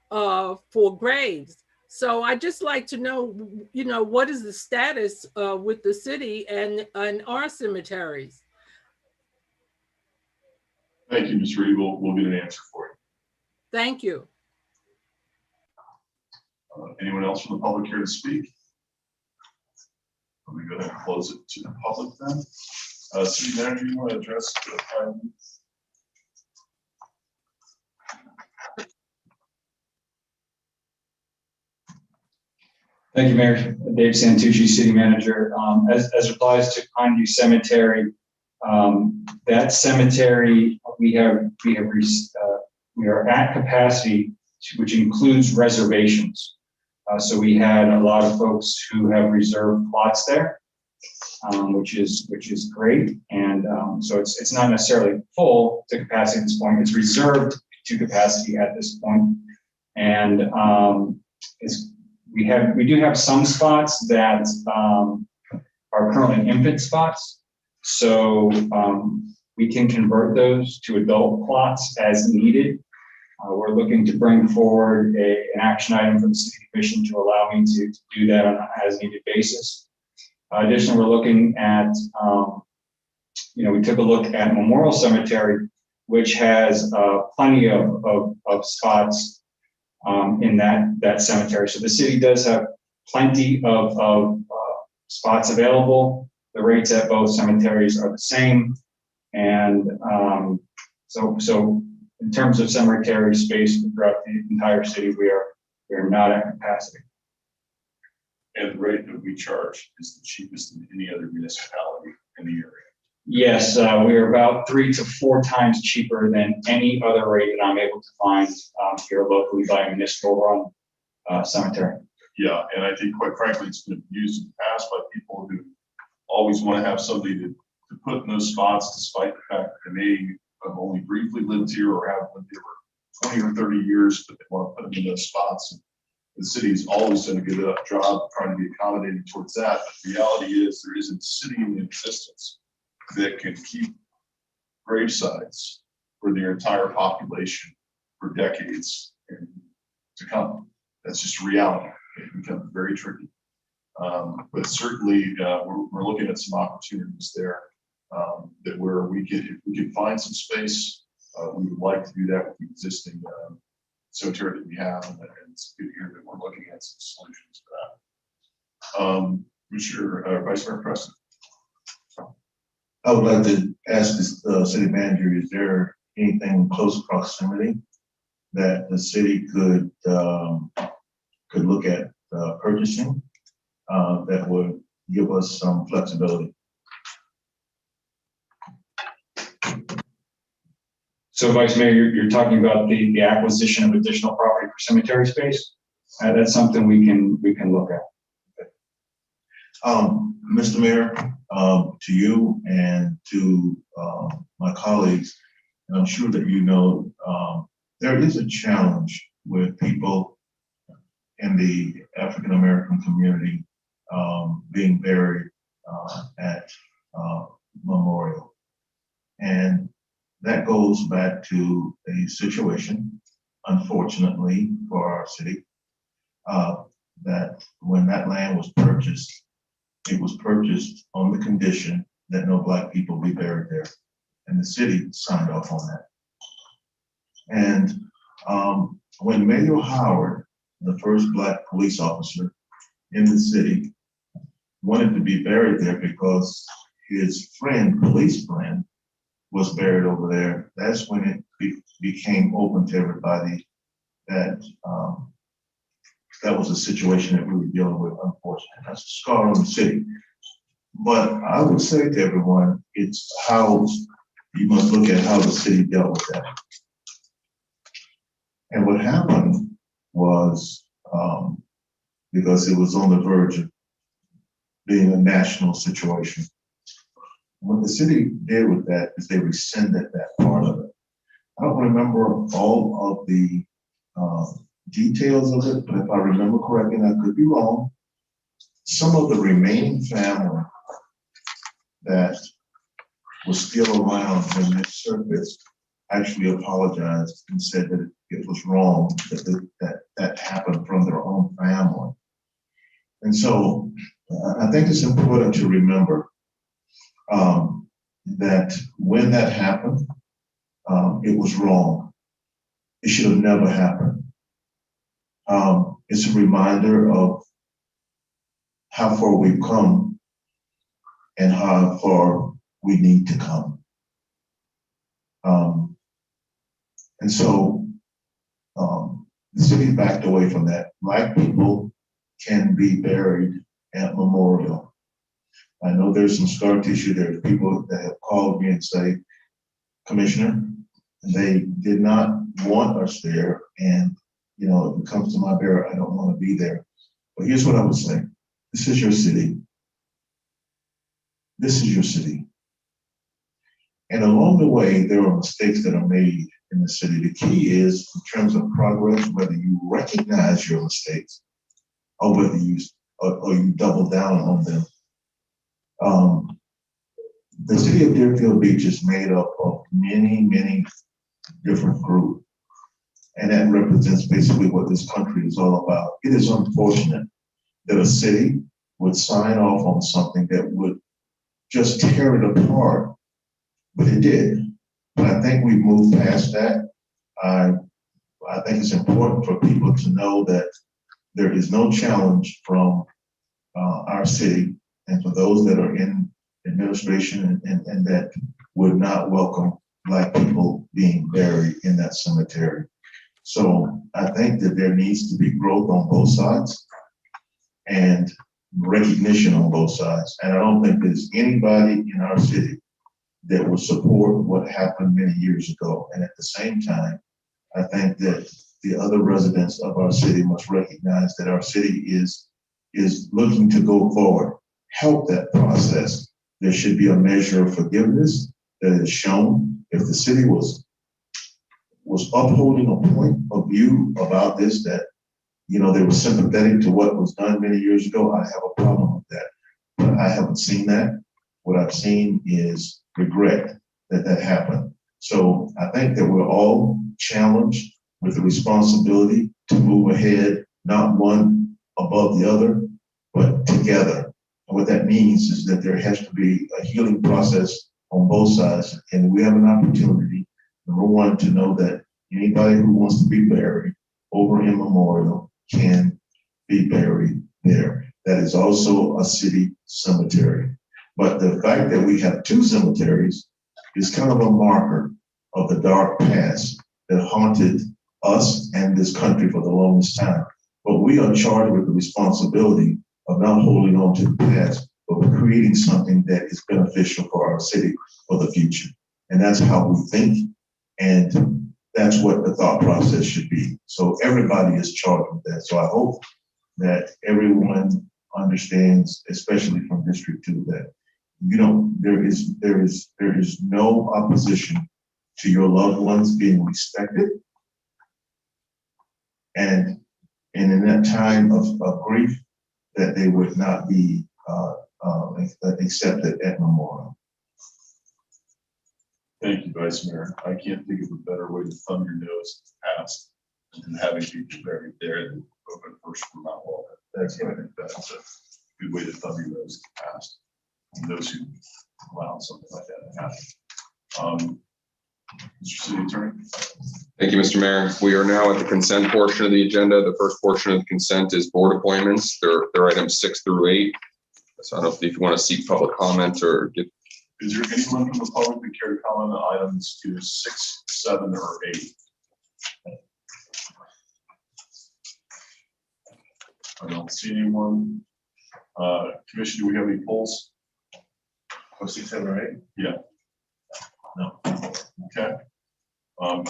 for graves. So I just like to know, what is the status with the city and our cemeteries? Thank you, Ms. Reed. We'll get an answer for you. Thank you. Anyone else from the public here to speak? Let me go ahead and close it to the public then. City Manager, you want to address the Thank you, Mayor. Dave Santucci, City Manager. As applies to Pondview Cemetery, that cemetery, we are at capacity, which includes reservations. So we had a lot of folks who have reserved plots there, which is great. And so it's not necessarily full to capacity at this point. It's reserved to capacity at this point. And we do have some spots that are currently infant spots. So we can convert those to adult plots as needed. We're looking to bring forward an action item from the City Commission to allow me to do that on an as needed basis. Additionally, we're looking at, we took a look at Memorial Cemetery, which has plenty of spots in that cemetery. So the city does have plenty of spots available. The rates at both cemeteries are the same. And so in terms of cemetery space throughout the entire city, we are not at capacity. And the rate that we charge is the cheapest in any other municipality in the area. Yes, we are about 3 to 4 times cheaper than any other rate that I'm able to find here locally by a municipal run cemetery. Yeah, and I think quite frankly, it's been used in the past by people who always want to have somebody to put in those spots, despite the fact that they may have only briefly lived here or have lived here for 20 or 30 years, but they want to put them in those spots. And the city's always done a good enough job trying to be accommodating towards that. But the reality is there isn't a city in existence that can keep gravesites for their entire population for decades to come. That's just reality. It becomes very tricky. But certainly we're looking at some opportunities there that where if we can find some space, we would like to do that with the existing cemetery that we have, and it's good to hear that we're looking at some solutions for that. Commissioner, Vice Mayor Preston. I would like to ask the city manager, is there anything in close proximity that the city could look at purchasing that would give us some flexibility? So Vice Mayor, you're talking about the acquisition of additional property for cemetery space? That's something we can look at. Mr. Mayor, to you and to my colleagues, and I'm sure that you know, there is a challenge with people in the African American community being buried at Memorial. And that goes back to a situation, unfortunately for our city, that when that land was purchased, it was purchased on the condition that no Black people be buried there. And the city signed off on that. And when Mayor Howard, the first Black police officer in the city, wanted to be buried there because his friend, police friend, was buried over there, that's when it became open to everybody that that was a situation that we were dealing with, unfortunately. That's a scar on the city. But I would say to everyone, it's how you must look at how the city dealt with that. And what happened was, because it was on the verge of being a national situation, what the city did with that is they rescinded that part of it. I don't remember all of the details of it, but if I remember correctly, and I could be wrong, some of the remaining family that was still around when this surfaced actually apologized and said that it was wrong that happened from their own family. And so I think it's important to remember that when that happened, it was wrong. It should have never happened. It's a reminder of how far we've come and how far we need to come. And so the city backed away from that. Black people can be buried at Memorial. I know there's some scar tissue. There's people that have called me and say, Commissioner, they did not want us there. And, you know, if it comes to my burial, I don't want to be there. But here's what I would say. This is your city. This is your city. And along the way, there are mistakes that are made in the city. The key is, in terms of progress, whether you recognize your mistakes or whether you double down on them. The city of Deerfield Beach is made up of many, many different groups. And that represents basically what this country is all about. It is unfortunate that a city would sign off on something that would just tear it apart, but it did. But I think we've moved past that. I think it's important for people to know that there is no challenge from our city and for those that are in administration and that would not welcome Black people being buried in that cemetery. So I think that there needs to be growth on both sides and recognition on both sides. And I don't think there's anybody in our city that will support what happened many years ago. And at the same time, I think that the other residents of our city must recognize that our city is looking to go forward, help that process. There should be a measure of forgiveness that is shown. If the city was upholding a point of view about this, that, you know, they were sympathetic to what was done many years ago, I have a problem with that. But I haven't seen that. What I've seen is regret that happened. So I think that we're all challenged with the responsibility to move ahead, not one above the other, but together. And what that means is that there has to be a healing process on both sides. And we have an opportunity, number one, to know that anybody who wants to be buried over in Memorial can be buried there. That is also a city cemetery. But the fact that we have two cemeteries is kind of a marker of the dark past that haunted us and this country for the longest time. But we are charged with the responsibility of not holding on to the past, but we're creating something that is beneficial for our city for the future. And that's how we think. And that's what the thought process should be. So everybody is charged with that. So I hope that everyone understands, especially from District 2, that, you know, there is no opposition to your loved ones being respected. And in that time of grief, that they would not be accepted at Memorial. Thank you, Vice Mayor. I can't think of a better way to thumb your nose past than having people buried there than open first from Mount Walker. That's I think that's a good way to thumb your nose past and those who allow something like that to happen. Mr. City Attorney. Thank you, Mr. Mayor. We are now at the consent portion of the agenda. The first portion of the consent is board appointments. They're items 6 through 8. So I don't know if you want to seek public comment or get. Is there anyone from the public that care to comment on items to 6, 7, or 8? I don't see anyone. Commission, do we have any polls? 6, 7, or 8? Yeah. No. Okay.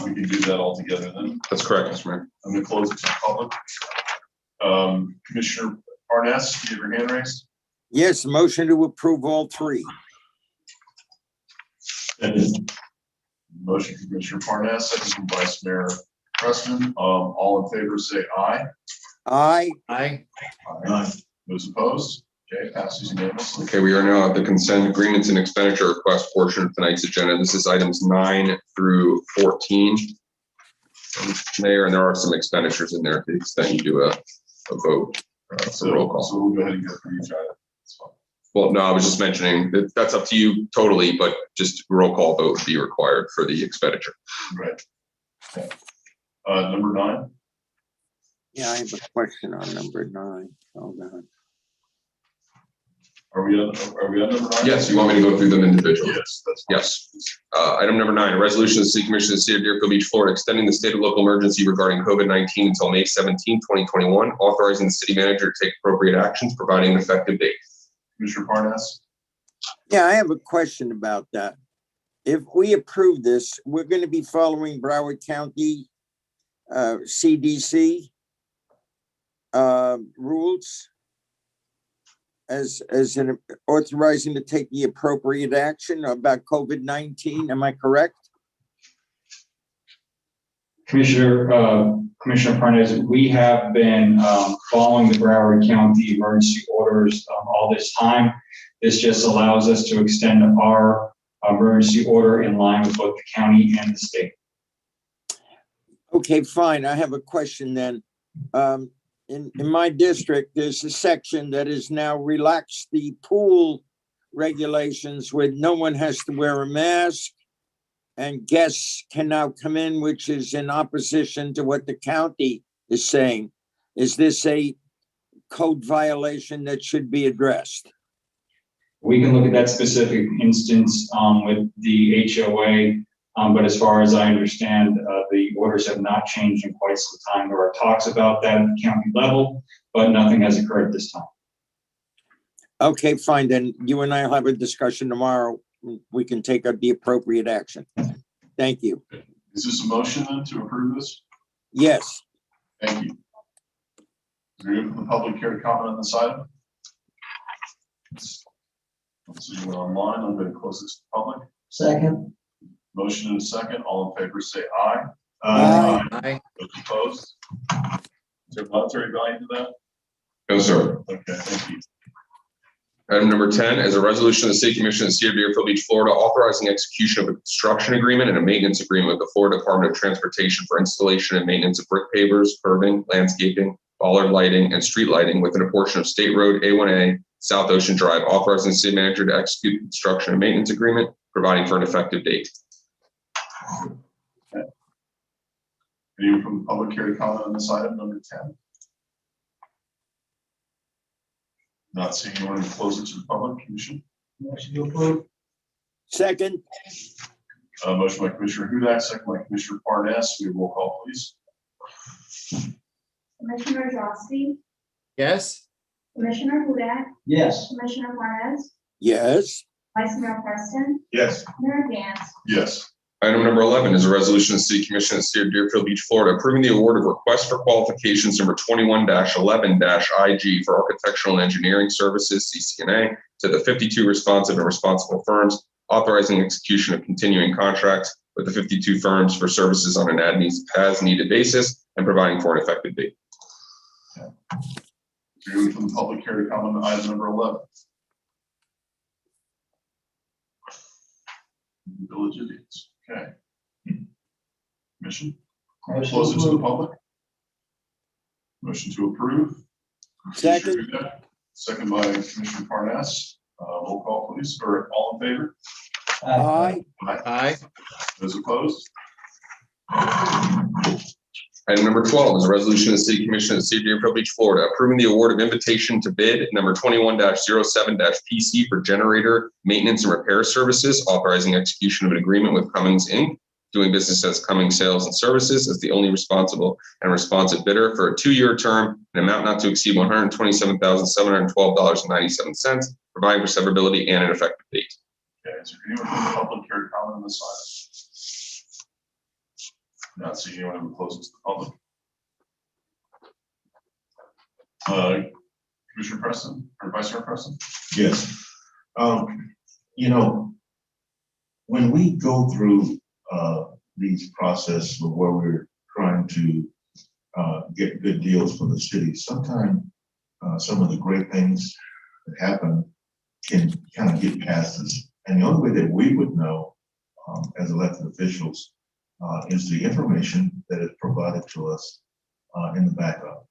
We can do that all together then. That's correct, Mr. Mayor. I'm going to close it to the public. Commissioner Parnas, do you have your hand raised? Yes, motion to approve all 3. Motion from Commissioner Parnas, second from Vice Mayor Pressman. All in favor say aye. Aye. Aye. Aye. Those opposed? Okay, passes unanimously. Okay, we are now at the consent agreements and expenditure request portion of tonight's agenda. This is items 9 through 14. Mayor, and there are some expenditures in there to the extent you do a vote. So roll call. So we'll go ahead and go through each item. That's fine. Well, no, I was just mentioning that that's up to you totally, but just roll call vote would be required for the expenditure. Right. Okay. Number 9. Yeah, I have a question on number 9. Hold on. Are we on number 9? Yes, you want me to go through them individually? Yes, that's fine. Yes. Item number 9, a resolution of the City Commission of the City of Deerfield Beach, Florida, extending the state of local emergency regarding COVID-19 until May 17, 2021, authorizing the city manager to take appropriate actions, providing an effective date. Commissioner Parnas? Yeah, I have a question about that. If we approve this, we're going to be following Broward County CDC rules as an authorizing to take the appropriate action about COVID-19. Am I correct? Commissioner Parnas, we have been following the Broward County emergency orders all this time. This just allows us to extend our emergency order in line with both the county and the state. Okay, fine. I have a question then. In my district, there's a section that has now relaxed the pool regulations where no one has to wear a mask and guests can now come in, which is in opposition to what the county is saying. Is this a code violation that should be addressed? We can look at that specific instance with the HOA, but as far as I understand, the orders have not changed in quite some time. There are talks about that at the county level, but nothing has occurred at this time. Okay, fine. Then you and I will have a discussion tomorrow. We can take the appropriate action. Thank you. Is this a motion then to approve this? Yes. Thank you. Is there anyone from the public here to comment on this item? Let's see, we're online. I'm going to close this to the public. Second. Motion and a second. All in favor, say aye. Aye. Those opposed? Is there monetary value to that? No, sir. Okay, thank you. Item number 10 is a resolution of the City Commission of the City of Deerfield Beach, Florida, authorizing execution of a construction agreement and a maintenance agreement with the Florida Department of Transportation for installation and maintenance of brick pavers, curbing, landscaping, bollard lighting, and street lighting within a portion of State Road A1A, South Ocean Drive, authorizing the city manager to execute the construction and maintenance agreement, providing for an effective date. Okay. Anyone from the public here to comment on this item, number 10? Not seeing anyone to close it to the public. Commission. Motion to approve. Second. Motion by Commissioner Hudak, second by Commissioner Parnas. We roll call, please. Commissioner Drosky, Yes. Commissioner Hudak, Yes. Commissioner Parnas, Yes. Vice Mayor Preston, Yes. Mayor Gantz. Yes. Item number 11 is a resolution of the City Commission of the City of Deerfield Beach, Florida, approving the award of request for qualifications number 21-11-IG for architectural and engineering services, CCNA, to the 52 responsive and responsible firms, authorizing execution of continuing contracts with the 52 firms for services on an as-needed basis and providing for an effective date. Okay. Anyone from the public here to comment on item number 11? Village Idiots. Okay. Commission. Close it to the public. Motion to approve. Second. Second by Commissioner Parnas. Roll call, please. Or all in favor? Aye. Aye. Those opposed? Item number 12 is a resolution of the City Commission of the City of Deerfield Beach, Florida, approving the award of invitation to bid number 21-07-PC for generator maintenance and repair services, authorizing execution of an agreement with Cummins Inc., doing business as Cummins Sales and Services as the only responsible and responsive bidder for a 2-year term, an amount not to exceed $127,712.97, providing for severability and an effective date. Okay, is there anyone from the public here to comment on this item? Not seeing anyone who closes the public. Commissioner Preston or Vice Mayor Preston? Yes. You know, when we go through these processes where we're trying to get good deals for the city, sometimes some of the great things that happen can kind of get past us. And the only way that we would know as elected officials is the information that is provided to us in the backup.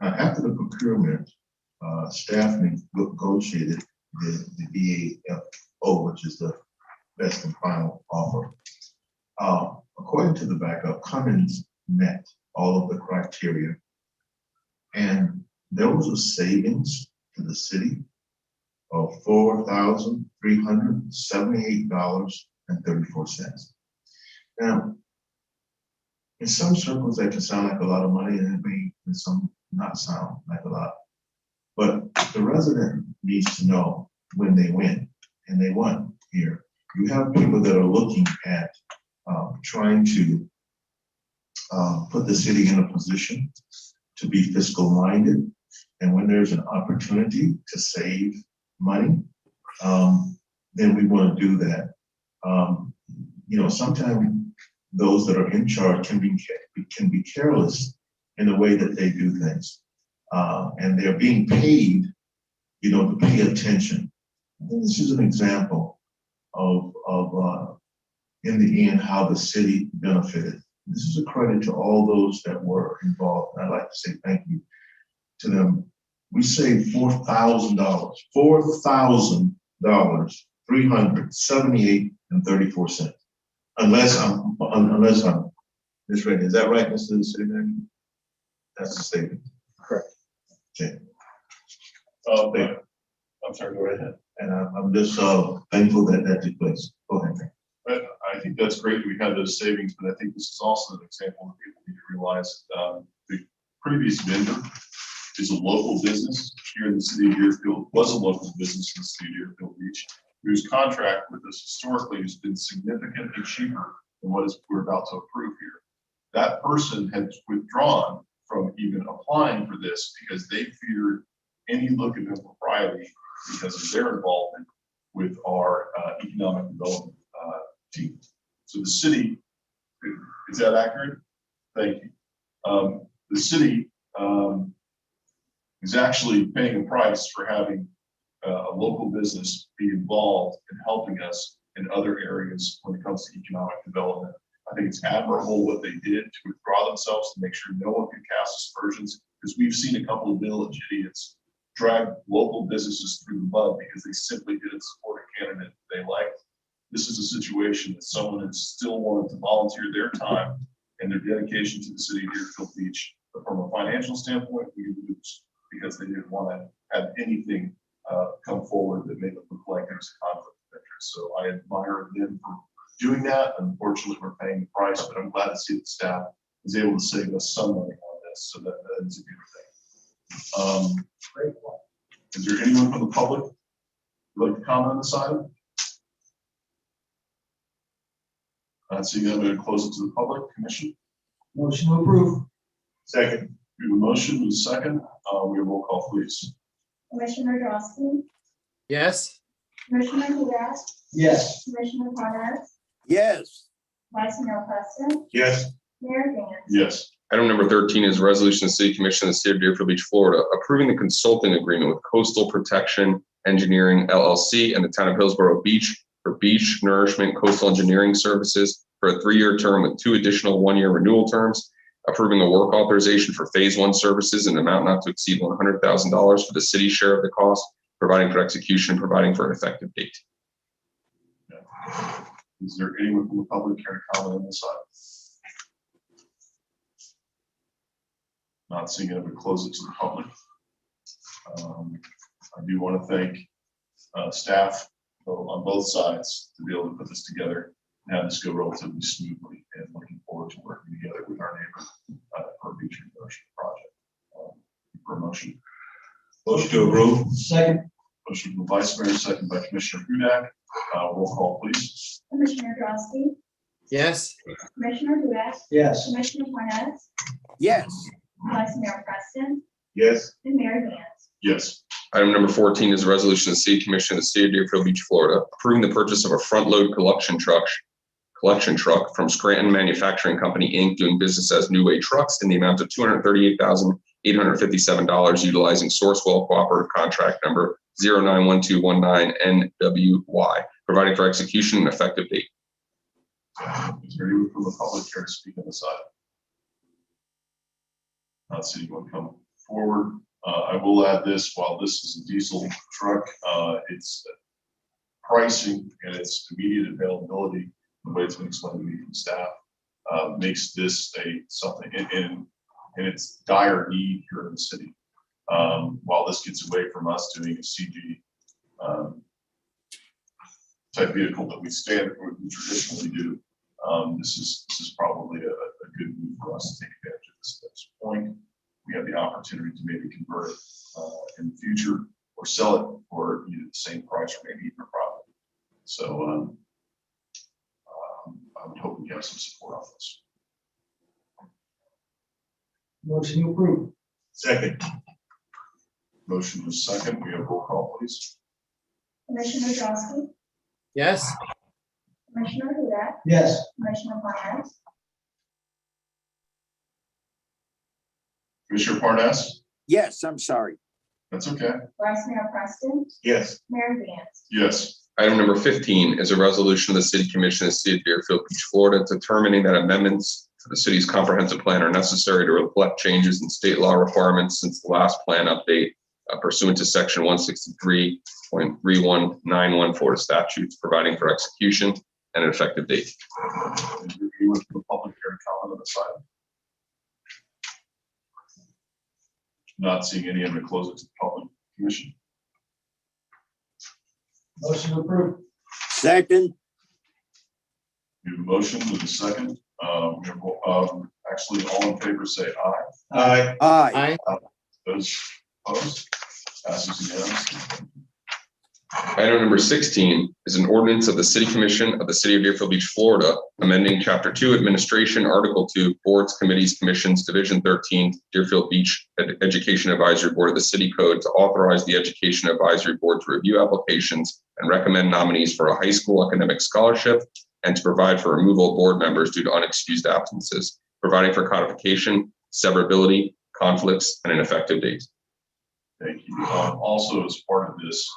Now, after the procurement, staff negotiated the BAFO, which is the best and final offer. According to the backup, Cummins met all of the criteria, and there was a savings to the city of $4,378.34. Now, in some circles, that can sound like a lot of money, and it may in some not sound like a lot. But the resident needs to know when they win, and they won here. You have people that are looking at trying to put the city in a position to be fiscal minded. And when there's an opportunity to save money, then we want to do that. Sometimes those that are in charge can be careless in the way that they do things. And they're being paid, to pay attention. I think this is an example of in the end, how the city benefited. This is a credit to all those that were involved. And I'd like to say thank you to them. We saved $4,000, $378.34. Unless I'm misreading. Is that right, Mr. City Manager? That's the statement. Correct. Okay. I'm sorry, go right ahead. And I'm just thankful that took place. Go ahead. But I think that's great that we had those savings, but I think this is also an example that people need to realize the previous vendor is a local business here in the city of Deerfield, was a local business in the city of Deerfield Beach, whose contract with us historically has been significantly cheaper than what we're about to approve here. That person had withdrawn from even applying for this because they feared any look of impropriety because of their involvement with our economic development team. So the city, is that accurate? Thank you. The city is actually paying a price for having a local business be involved in helping us in other areas when it comes to economic development. I think it's admirable what they did to withdraw themselves to make sure no one could cast aspersions, because we've seen a couple of village idiots drag local businesses through the mud because they simply didn't support a candidate they liked. This is a situation that someone is still wanting to volunteer their time and their dedication to the city of Deerfield Beach. But from a financial standpoint, we lose because they didn't want to have anything come forward that made it look like there's a conflict of interest. So I admire them for doing that. Unfortunately, we're paying the price, but I'm glad to see that staff is able to save us some money on this. So that is a good thing. Great point. Is there anyone from the public who'd like to comment on this item? So you're going to close it to the public commission? Motion to approve. Second. We have a motion with a second. We have a roll call, please. Commissioner Drosky, Yes. Commissioner Hudas, Yes. Commissioner Parnas, Yes. Vice Mayor Preston, Yes. Mayor Dan. Yes. Item number 13 is a resolution of the City Commission of the City of Deerfield Beach, Florida, approving the consulting agreement with Coastal Protection Engineering LLC and the Town of Hillsborough Beach for beach nourishment coastal engineering services for a 3-year term with 2 additional 1-year renewal terms, approving a work authorization for Phase 1 services in an amount not to exceed $100,000 for the city's share of the cost, providing for execution, and providing for an effective date. Is there anyone from the public care to comment on this item? Not seeing it, we close it to the public. I do want to thank staff on both sides to be able to put this together and have this go relatively smoothly, and looking forward to working together with our neighbor for a beach reversion project. For a motion. Motion to approve. Second. Motion from Vice Mayor, second by Commissioner Hudak. Roll call, please. Commissioner Drosky, Yes. Commissioner Hudas, Yes. Commissioner Parnas, Yes. Vice Mayor Preston, Yes. and Mayor Dan. Yes. Item number 14 is a resolution of the City Commission of the City of Deerfield Beach, Florida, approving the purchase of a front-load collection truck from Scranton Manufacturing Company, Inc., doing business as New Way Trucks in the amount of $238,857, utilizing Sourcewell Cooperative Contract Number 091219NWY, providing for execution and effective date. Is there anyone from the public here to speak on this item? Not seeing anyone come forward. I will add this, while this is a diesel truck, its pricing and its immediate availability, the way it's been explained to me from staff, makes this something in its dire need here in the city. While this gets away from us doing a CG type vehicle that we traditionally do. This is probably a good move for us to take advantage of this at this point. We have the opportunity to maybe convert it in the future or sell it for either the same price or maybe even a profit. So I would hope we have some support on this. Motion approved. Second. Motion is second. We have roll call, please. Commissioner Drosky, Yes. Commissioner Hudak, Yes. Commissioner Parnas, Commissioner Parnas? Yes, I'm sorry. That's okay. Vice Mayor Preston, Yes. Mayor Vance. Yes. Item number 15 is a resolution of the City Commission of the City of Deerfield Beach, Florida, determining that amendments to the city's comprehensive plan are necessary to reflect changes in state law requirements since the last plan update pursuant to section 163.31914 Florida statutes, providing for execution and an effective date. Review with the public hearing comment on the side. Not seeing any, I'm going to close it to the public commission. Motion approved. Second. We have a motion with a second. Actually, all in favor say aye. Aye. Aye. Those opposed? Passes unanimously. Item number 16 is an ordinance of the City Commission of the City of Deerfield Beach, Florida, amending Chapter 2 Administration, Article 2 Boards, Committees, Commissions, Division 13, Deerfield Beach Education Advisory Board of the City Code to authorize the Education Advisory Board to review applications and recommend nominees for a high school academic scholarship and to provide for removal of board members due to unexcused absences, providing for codification, severability, conflicts, and an effective date. Thank you. Also, as part of this,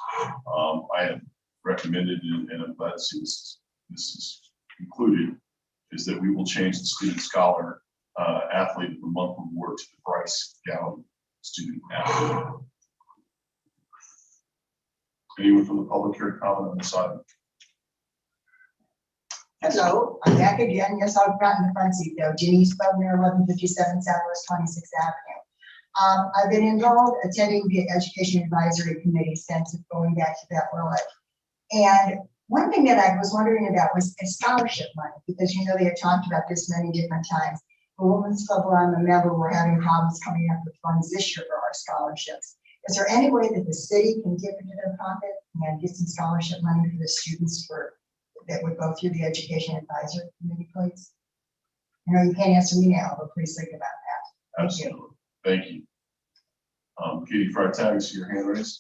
I have recommended, and I'm glad to see this is included, is that we will change the Student Scholar Athlete of the Month award to the Bryce Gallup Student Athlete. Anyone from the public here to comment on this item? Hello, I'm back again. Yes, I've gotten the front seat though. Denise Bubner, 1157 Southwest 26th Avenue. I've been involved attending the Education Advisory Committee since going back to that Lilith. And one thing that I was wondering about was scholarship money, because you know they had talked about this many different times. The Women's Club where I'm a member, we're having problems coming up with funds this year for our scholarships. Is there any way that the city can dip into their pocket and get some scholarship money for the students that would go through the Education Advisory Committee, please? I know you can't answer me now, but please think about that. Thank you. Absolutely. Thank you. Katie Freitag, I see your hand raised.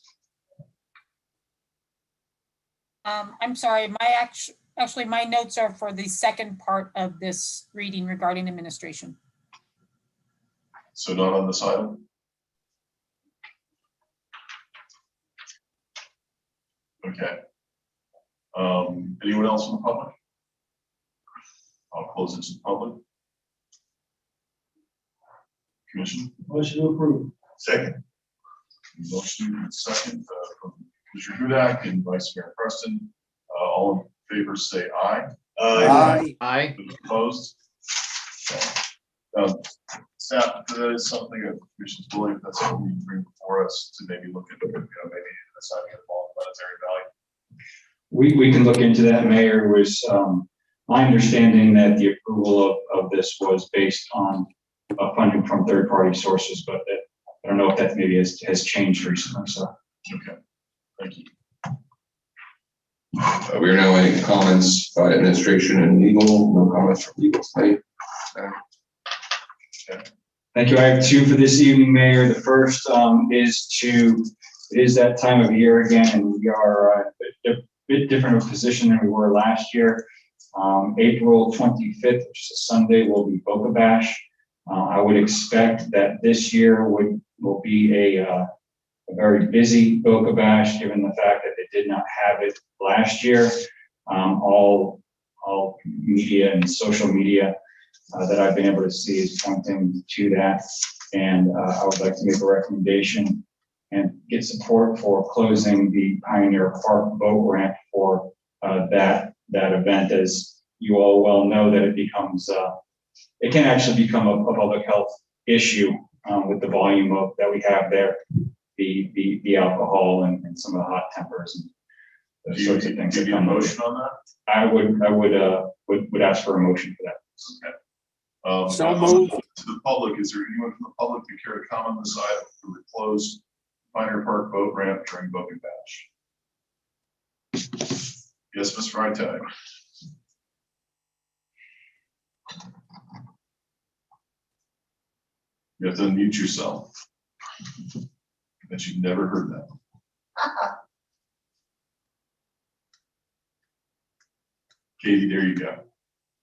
I'm sorry, actually my notes are for the second part of this reading regarding administration. So not on this item? Okay. Anyone else from the public? I'll close it to the public. Commission. Motion approved. Second. Motion and second from Commissioner Hudak and Vice Mayor Preston. All in favor say aye. Aye. Aye. Those opposed? Staff, that is something that Commission's willing, that's something we bring before us to maybe look at, maybe assigning a monetary value. We can look into that, Mayor. It was my understanding that the approval of this was based on funding from third-party sources, but I don't know if that maybe has changed recently, so. Okay, thank you. We are now in comments by administration and legal. No comments from legal tonight. Thank you. I have two for this evening, Mayor. The first is that time of year again, and we are a bit different of a position than we were last year. April 25th, which is a Sunday, will be Boca Bash. I would expect that this year will be a very busy Boca Bash, given the fact that they did not have it last year. All media and social media that I've been able to see is pointing to that. And I would like to make a recommendation and get support for closing the Pioneer Park boat ramp for that event. As you all well know, that it can actually become a public health issue with the volume that we have there, the alcohol and some of the hot tempers those Do you sorts of things that need a come with it. motion on that? I would ask for a motion for that. Okay. So moved. To the public, is there anyone from the public who care to comment on this item for the closed Pioneer Park boat ramp during boating bash? Yes, Ms. Freitag. You have to unmute yourself. Bet you've never heard that. Katie, there you go.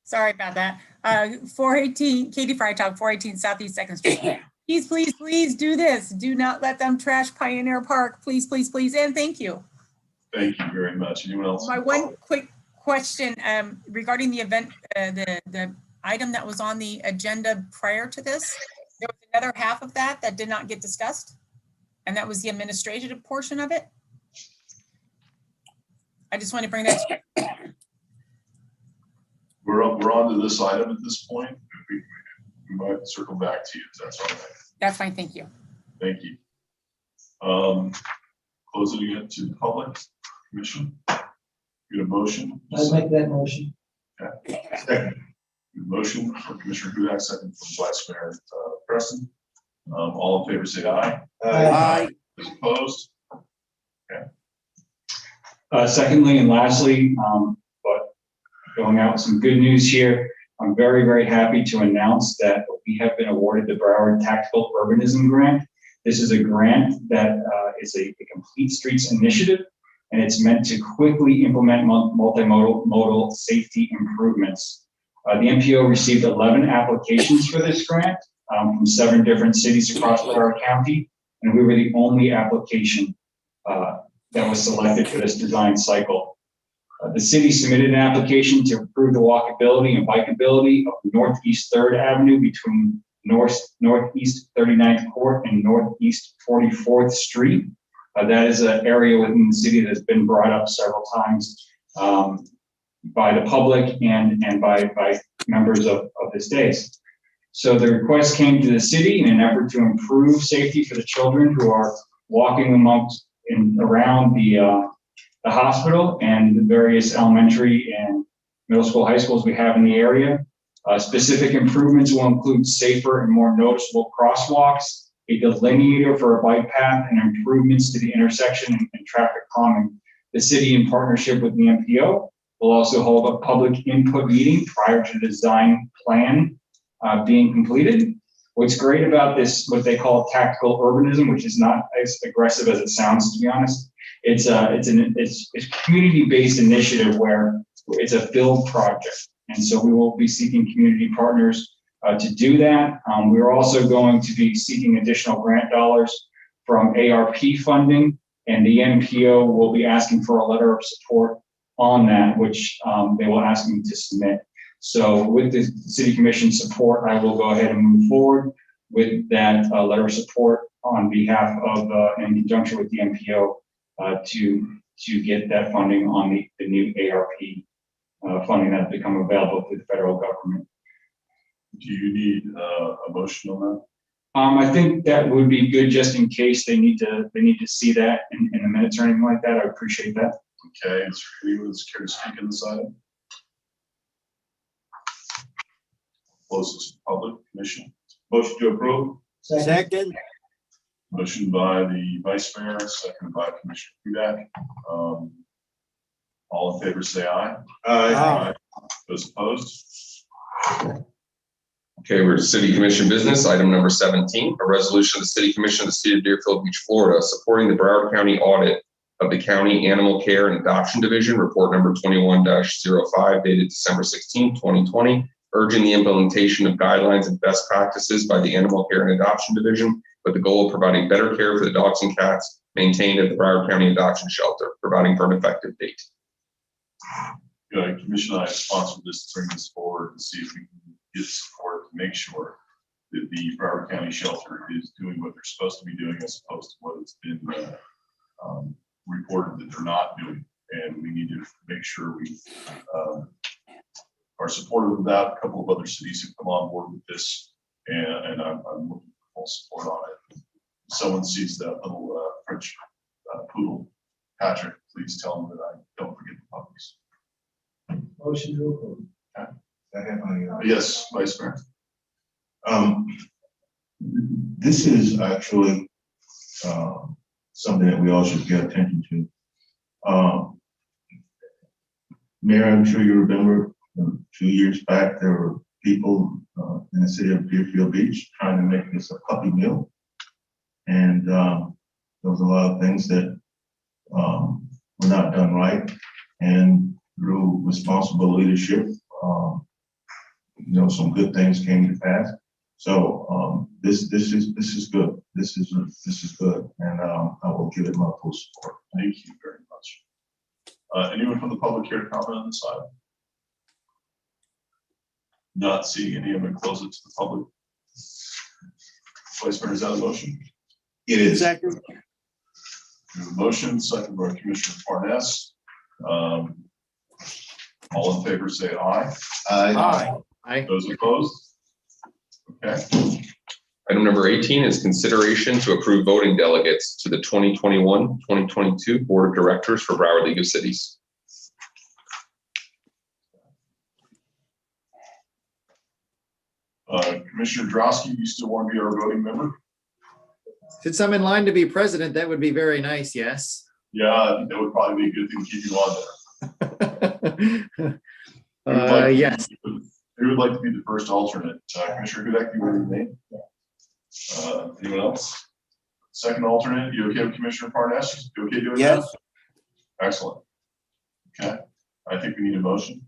Sorry about that. 418, Katie Freitag, 418 Southeast Second Street. Please, please, please do this. Do not let them trash Pioneer Park. Please, please, please, and thank you. Thank you very much. Anyone else? My one quick question regarding the event, the item that was on the agenda prior to this, there was another half of that that did not get discussed, and that was the administrative portion of it. I just want to bring that to We're on to this item at this point. We might circle back to you if that's all right. That's fine, thank you. Thank you. Closing it to the public commission. Get a motion. I'll make that motion. Okay. Second. Motion from Commissioner Hudak, second from Vice Mayor Preston. All in favor, say aye. Aye. Those opposed? Secondly and lastly, but going out with some good news here, I'm very, very happy to announce that we have been awarded the Broward Tactical Urbanism Grant. This is a grant that is a complete streets initiative, and it's meant to quickly implement multimodal safety improvements. The MPO received 11 applications for this grant from 7 different cities across Broward County, and we were the only application that was selected for this design cycle. The city submitted an application to improve the walkability and bikeability of Northeast 3rd Avenue between Northeast 39th Court and Northeast 44th Street. That is an area within the city that's been brought up several times by the public and by members of this days. So the request came to the city in an effort to improve safety for the children who are walking around the hospital and the various elementary and middle school, high schools we have in the area. Specific improvements will include safer and more noticeable crosswalks, a delineator for a bike path, and improvements to the intersection and traffic calming. The city, in partnership with the MPO, will also hold a public input meeting prior to the design plan being completed. What's great about this, what they call tactical urbanism, which is not as aggressive as it sounds, to be honest. It's a community-based initiative where it's a build project. And so we will be seeking community partners to do that. We're also going to be seeking additional grant dollars from ARP funding, and the MPO will be asking for a letter of support on that, which they will ask me to submit. So with the City Commission support, I will go ahead and move forward with that letter of support on behalf of, in conjunction with the MPO, to get that funding on the new ARP funding that has become available through the federal government. Do you need a motion on that? I think that would be good just in case they need to see that in the minutes or anything like that. I appreciate that. Okay, is there anyone that's care to speak on this item? Closest to public commission. Motion to approve. Second. Motion by the Vice Mayor, second by Commissioner Hudak. All in favor, say aye. Aye. Those opposed? Okay, we're to City Commission business. Item number 17, a resolution of the City Commission of the City of Deerfield Beach, Florida, supporting the Broward County audit of the County Animal Care and Adoption Division, report number 21-05, dated December 16, 2020, urging the implementation of guidelines and best practices by the Animal Care and Adoption Division with the goal of providing better care for the dogs and cats maintained at the Broward County Adoption Shelter, providing for an effective date. Commission and I sponsored this to bring this forward and see if we can get support to make sure that the Broward County Shelter is doing what they're supposed to be doing as opposed to what it's been reported that they're not doing. And we need to make sure we are supportive of that. A couple of other cities have come on board with this, and I'm looking for full support on it. If someone sees that little French poodle Patrick, please tell them that I don't forget the puppies. Motion to approve. Yes, Vice Mayor. This is actually something that we all should pay attention to. Mayor, I'm sure you remember 2 years back, there were people in the city of Deerfield Beach trying to make this a puppy mill. And there was a lot of things that were not done right. And through responsible leadership, some good things came to pass. So this is good. This is good, and I will give it my full support. Thank you very much. Anyone from the public here to comment on this item? Not seeing any, I'm going to close it to the public. Vice Mayor, is that a motion? It is. Second. We have a motion, second by Commissioner Parnas. All in favor, say aye. Aye. Those opposed? Okay. Item number 18 is consideration to approve voting delegates to the 2021-2022 Board of Directors for Broward League of Cities. Commissioner Drosky, you still want to be our voting member? Since I'm in line to be president, that would be very nice, yes. Yeah, I think that would probably be a good thing to keep you on there. Yes. Who would like to be the first alternate? Commissioner Hudak, you want your name? Anyone else? Second alternate, you okay with Commissioner Parnas? You okay doing that? Yes. Excellent. Okay, I think we need a motion.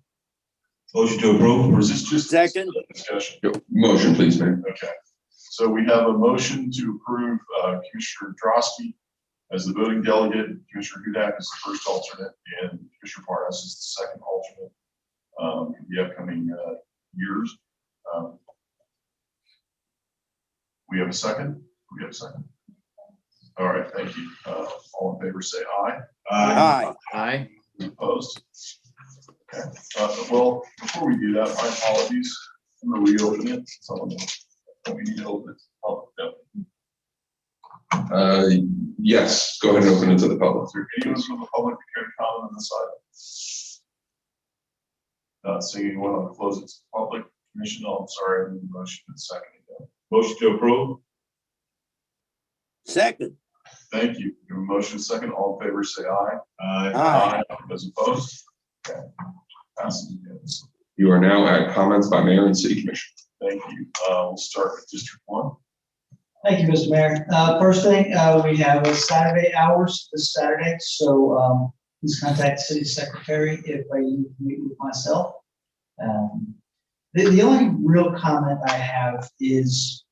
Motion to approve. Or is this just Second. discussion? Motion, please, Mayor. Okay, so we have a motion to approve Commissioner Drosky as the voting delegate, Commissioner Hudak is the first alternate, and Commissioner Parnas is the second alternate for the upcoming years. We have a second? We have a second. All right, thank you. All in favor, say aye. Aye. Aye. Opposed? Okay. Well, before we do that, my apologies. I'm going to reopen it. We need to open it. Oh, no. Yes, go ahead and open it to the public. Is there anyone from the public who care to comment on this item? Not seeing anyone, I'll close it to the public. Commission, I'm sorry, I need a motion in a second ago. Motion to approve. Second. Thank you. Give a motion second. All in favor, say aye. Aye. Those opposed? Okay. Passes unanimously. You are now at comments by Mayor and City Commission. Thank you. We'll start with District 1. Thank you, Mr. Mayor. First thing, we have Saturday hours this Saturday, so please contact the city secretary if I need to meet with myself. The only real comment I have is,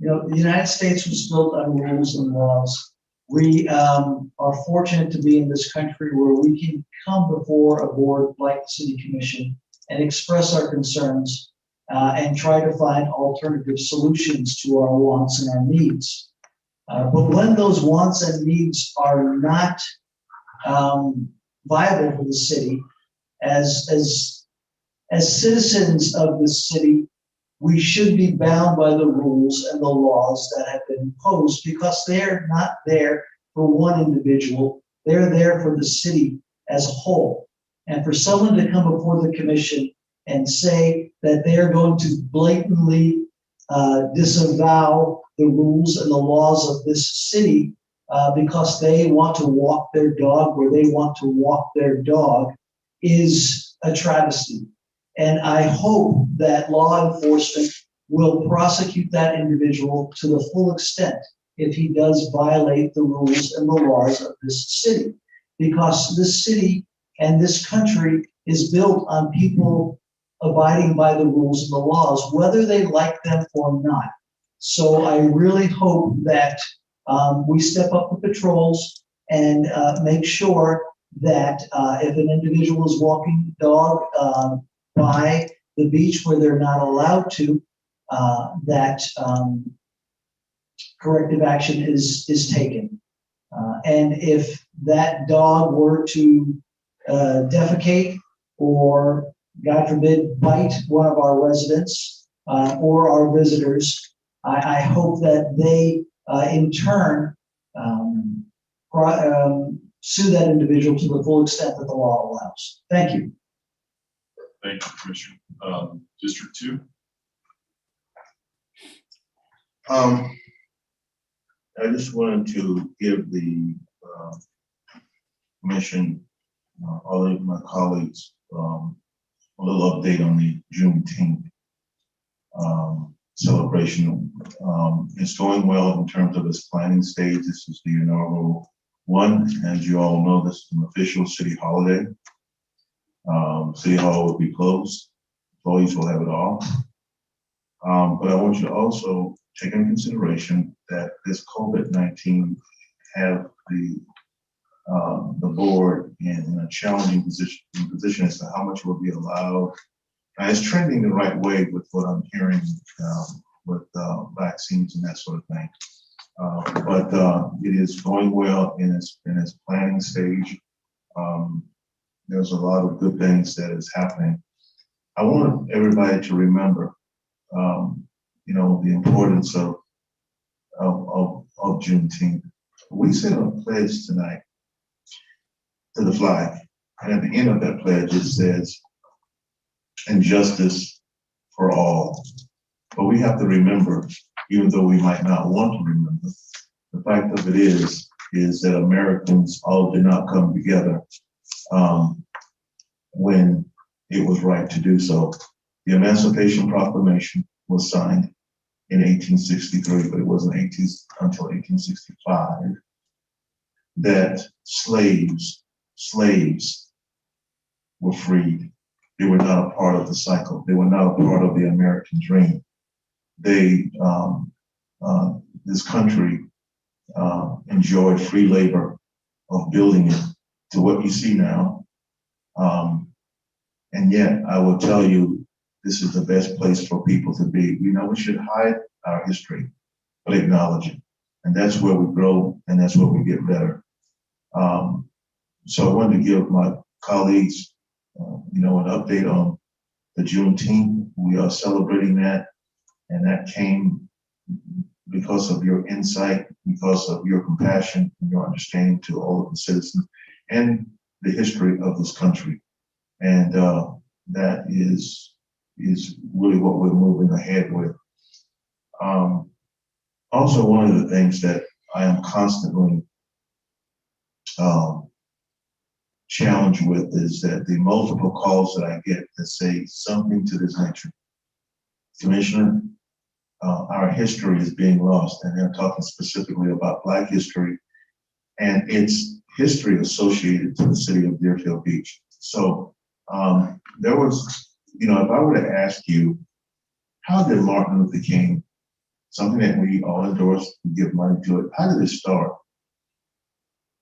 the United States was built on rules and laws. We are fortunate to be in this country where we can come before a board like the City Commission and express our concerns and try to find alternative solutions to our wants and our needs. But when those wants and needs are not viable for the city, as citizens of this city, we should be bound by the rules and the laws that have been imposed because they're not there for one individual. They're there for the city as a whole. And for someone to come before the commission and say that they are going to blatantly disavow the rules and the laws of this city because they want to walk their dog where they want to walk their dog is a travesty. And I hope that law enforcement will prosecute that individual to the full extent if he does violate the rules and the laws of this city. Because this city and this country is built on people abiding by the rules and the laws, whether they like them or not. So I really hope that we step up the patrols and make sure that if an individual is walking the dog by the beach where they're not allowed to, that corrective action is taken. And if that dog were to defecate or, God forbid, bite one of our residents or our visitors, I hope that they in turn sue that individual to the full extent that the law allows. Thank you. Thank you, Commissioner. District 2? I just wanted to give the commission, all of my colleagues, a little update on the Juneteenth celebration. It's going well in terms of its planning stage. This is the inaugural one. As you all know, this is an official city holiday. City Hall will be closed. Employees will have it off. But I want you to also take into consideration that this COVID-19 have the board in a challenging position as to how much will be allowed. And it's trending the right way with what I'm hearing with vaccines and that sort of thing. But it is going well in its planning stage. There's a lot of good things that is happening. I want everybody to remember, the importance of Juneteenth. We said a pledge tonight to the flag, and at the end of that pledge it says, "And justice for all." But we have to remember, even though we might not want to remember, the fact of it is that Americans all did not come together when it was right to do so. The Emancipation Proclamation was signed in 1863, but it wasn't until 1865 that slaves were freed. They were not a part of the cycle. They were not a part of the American dream. This country enjoyed free labor of building it to what you see now. And yet, I will tell you, this is the best place for people to be. We should hide our history, but acknowledge it. And that's where we grow, and that's where we get better. So I wanted to give my colleagues, an update on the Juneteenth. We are celebrating that, and that came because of your insight, because of your compassion and your understanding to all of the citizens and the history of this country. And that is really what we're moving ahead with. Also, one of the things that I am constantly challenged with is that the multiple calls that I get that say something to this nature. Commissioner, our history is being lost, and they're talking specifically about Black history and its history associated to the city of Deerfield Beach. So there was, if I were to ask you, how did Martin Luther King, something that we all endorse, we give money to it, how did it start?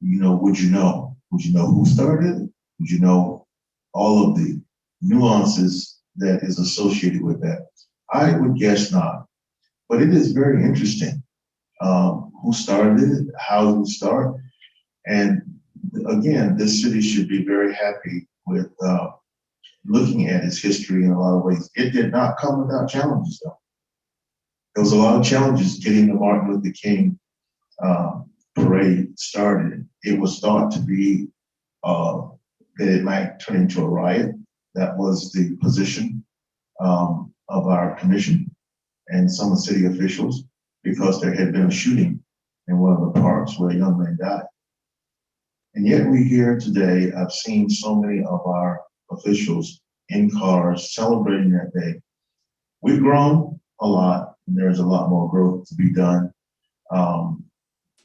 Would you know? Would you know who started it? Would you know all of the nuances that is associated with that? I would guess not, but it is very interesting who started it, how did it start, and again, this city should be very happy with looking at its history in a lot of ways. It did not come without challenges, though. There was a lot of challenges getting the Martin Luther King parade started. It was thought to be that it might turn into a riot. That was the position of our commission and some of the city officials, because there had been a shooting in one of the parks where a young man died. And yet we here today, I've seen so many of our officials in cars celebrating that day. We've grown a lot, and there's a lot more growth to be done.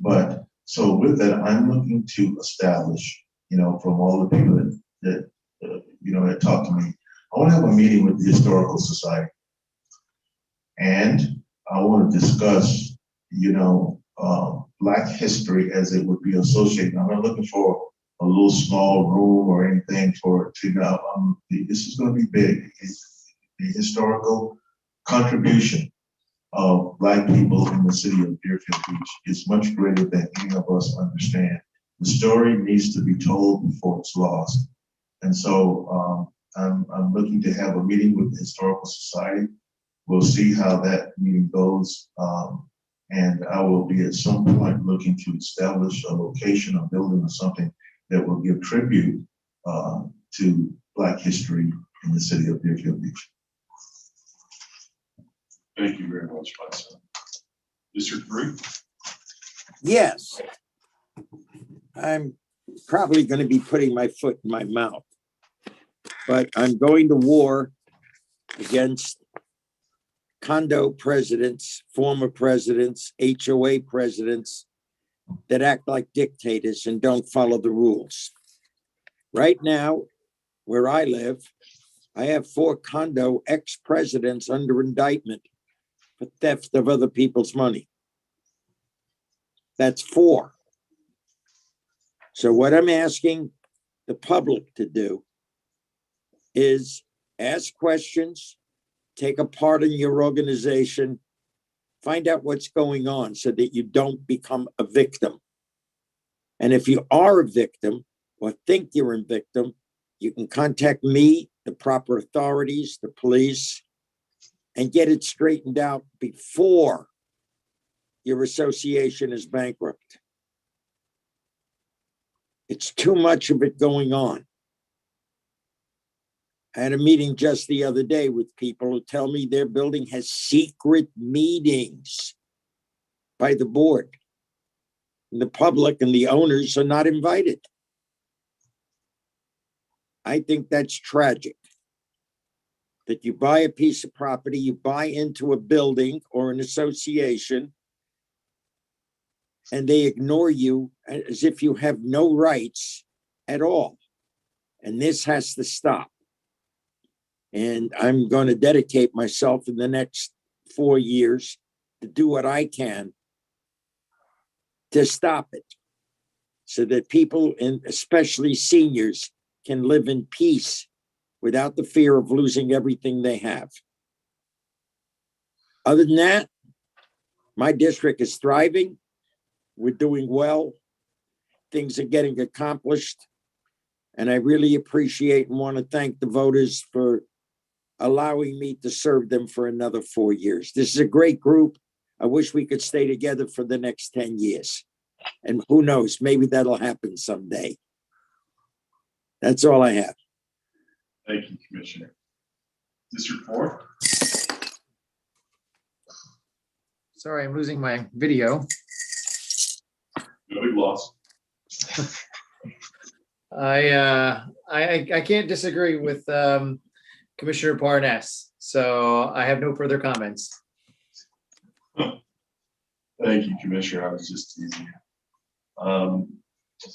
But so with that, I'm looking to establish, from all the people that that talk to me, I want to have a meeting with the Historical Society. And I want to discuss, Black history as it would be associated. I'm not looking for a little small room or anything for it to go. This is going to be big. The historical contribution of Black people in the city of Deerfield Beach is much greater than any of us understand. The story needs to be told before it's lost. And so I'm looking to have a meeting with the Historical Society. We'll see how that meeting goes. And I will be at some point looking to establish a location, a building or something that will give tribute to Black history in the city of Deerfield Beach. Thank you very much, Vice Chair. District 3? Yes. I'm probably going to be putting my foot in my mouth, but I'm going to war against condo presidents, former presidents, HOA presidents that act like dictators and don't follow the rules. Right now, where I live, I have 4 condo ex-presidents under indictment for theft of other people's money. That's 4. So what I'm asking the public to do is ask questions, take a part in your organization, find out what's going on so that you don't become a victim. And if you are a victim or think you're a victim, you can contact me, the proper authorities, the police, and get it straightened out before your association is bankrupt. It's too much of it going on. I had a meeting just the other day with people who tell me their building has secret meetings by the board. And the public and the owners are not invited. I think that's tragic. That you buy a piece of property, you buy into a building or an association, and they ignore you as if you have no rights at all. And this has to stop. And I'm going to dedicate myself in the next 4 years to do what I can to stop it so that people, and especially seniors, can live in peace without the fear of losing everything they have. Other than that, my district is thriving. We're doing well. Things are getting accomplished. And I really appreciate and want to thank the voters for allowing me to serve them for another 4 years. This is a great group. I wish we could stay together for the next 10 years. And who knows, maybe that'll happen someday. That's all I have. Thank you, Commissioner. District 4? Sorry, I'm losing my video. No big loss. I can't disagree with Commissioner Parnas, so I have no further comments. Thank you, Commissioner. I was just teasing you.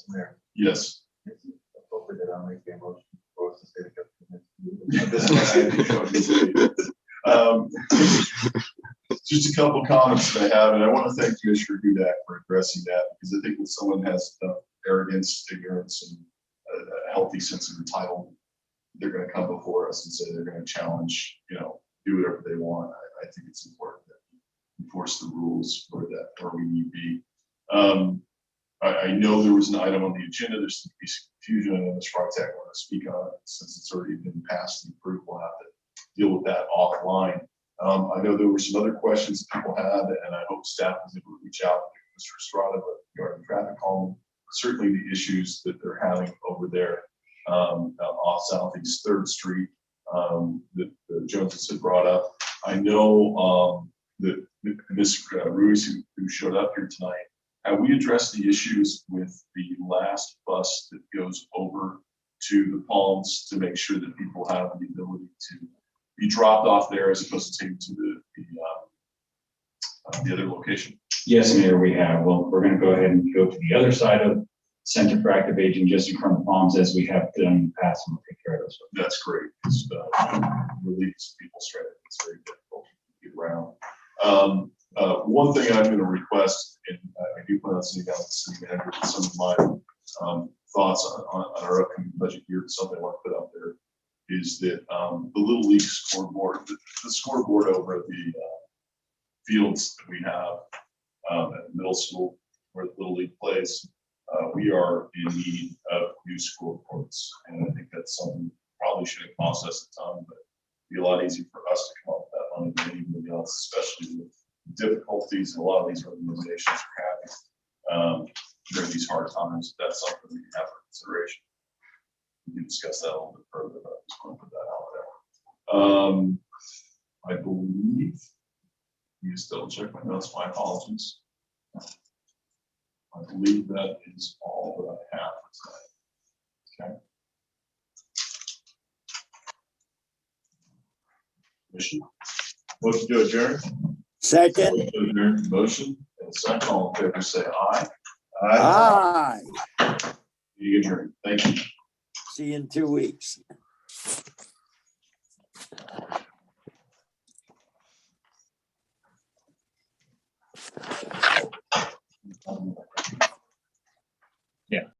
Mayor, Yes. hopefully that I'll make the motion for us to stay together. Just a couple comments that I have, and I want to thank Commissioner Hudak for addressing that, because I think when someone has arrogance, ignorance, and a healthy sense of entitlement, they're going to come before us and say they're going to challenge, do whatever they want. I think it's important that we enforce the rules where we need be. I know there was an item on the agenda. There seems to be some confusion, and Ms. Freitag want to speak on it since it's already been passed and approved. We'll have to deal with that offline. I know there were some other questions that people had, and I hope staff was able to reach out to Mr. Estrada regarding traffic calming. Certainly the issues that they're having over there off Southeast 3rd Street that the Joneses had brought up. I know that Ms. Ruiz, who showed up here tonight, we addressed the issues with the last bus that goes over to the Palms to make sure that people have the ability to be dropped off there as opposed to taken to the other location. Yes, Mayor, we have. Well, we're going to go ahead and go to the other side of Center for Active Aging, just in front of Palms, as we have done in the past, and we'll take care of those. That's great. It's relieves people stress. It's very difficult to get around. One thing I'm going to request, and I do plan on sitting down with the city manager with some of my thoughts on our upcoming budget year, something I want to put out there, is that the Little League scoreboard, the scoreboard over at the fields that we have at middle school where the Little League plays, we are in need of new scoreboards. And I think that's something that probably shouldn't cost us a ton, but it'd be a lot easier for us to come up with that money than anybody else, especially with difficulties a lot of these organizations are having during these hard times. That's something we have consideration. We can discuss that a little bit further, but I just want to put that out there. I believe, you still check my notes, my apologies. I believe that is all that I have for tonight. Okay. Motion. Motion to adjourn. Second. Motion to adjourn. Motion and second. All in favor, say aye. Aye. You adjourn. Thank you. See you in 2 weeks.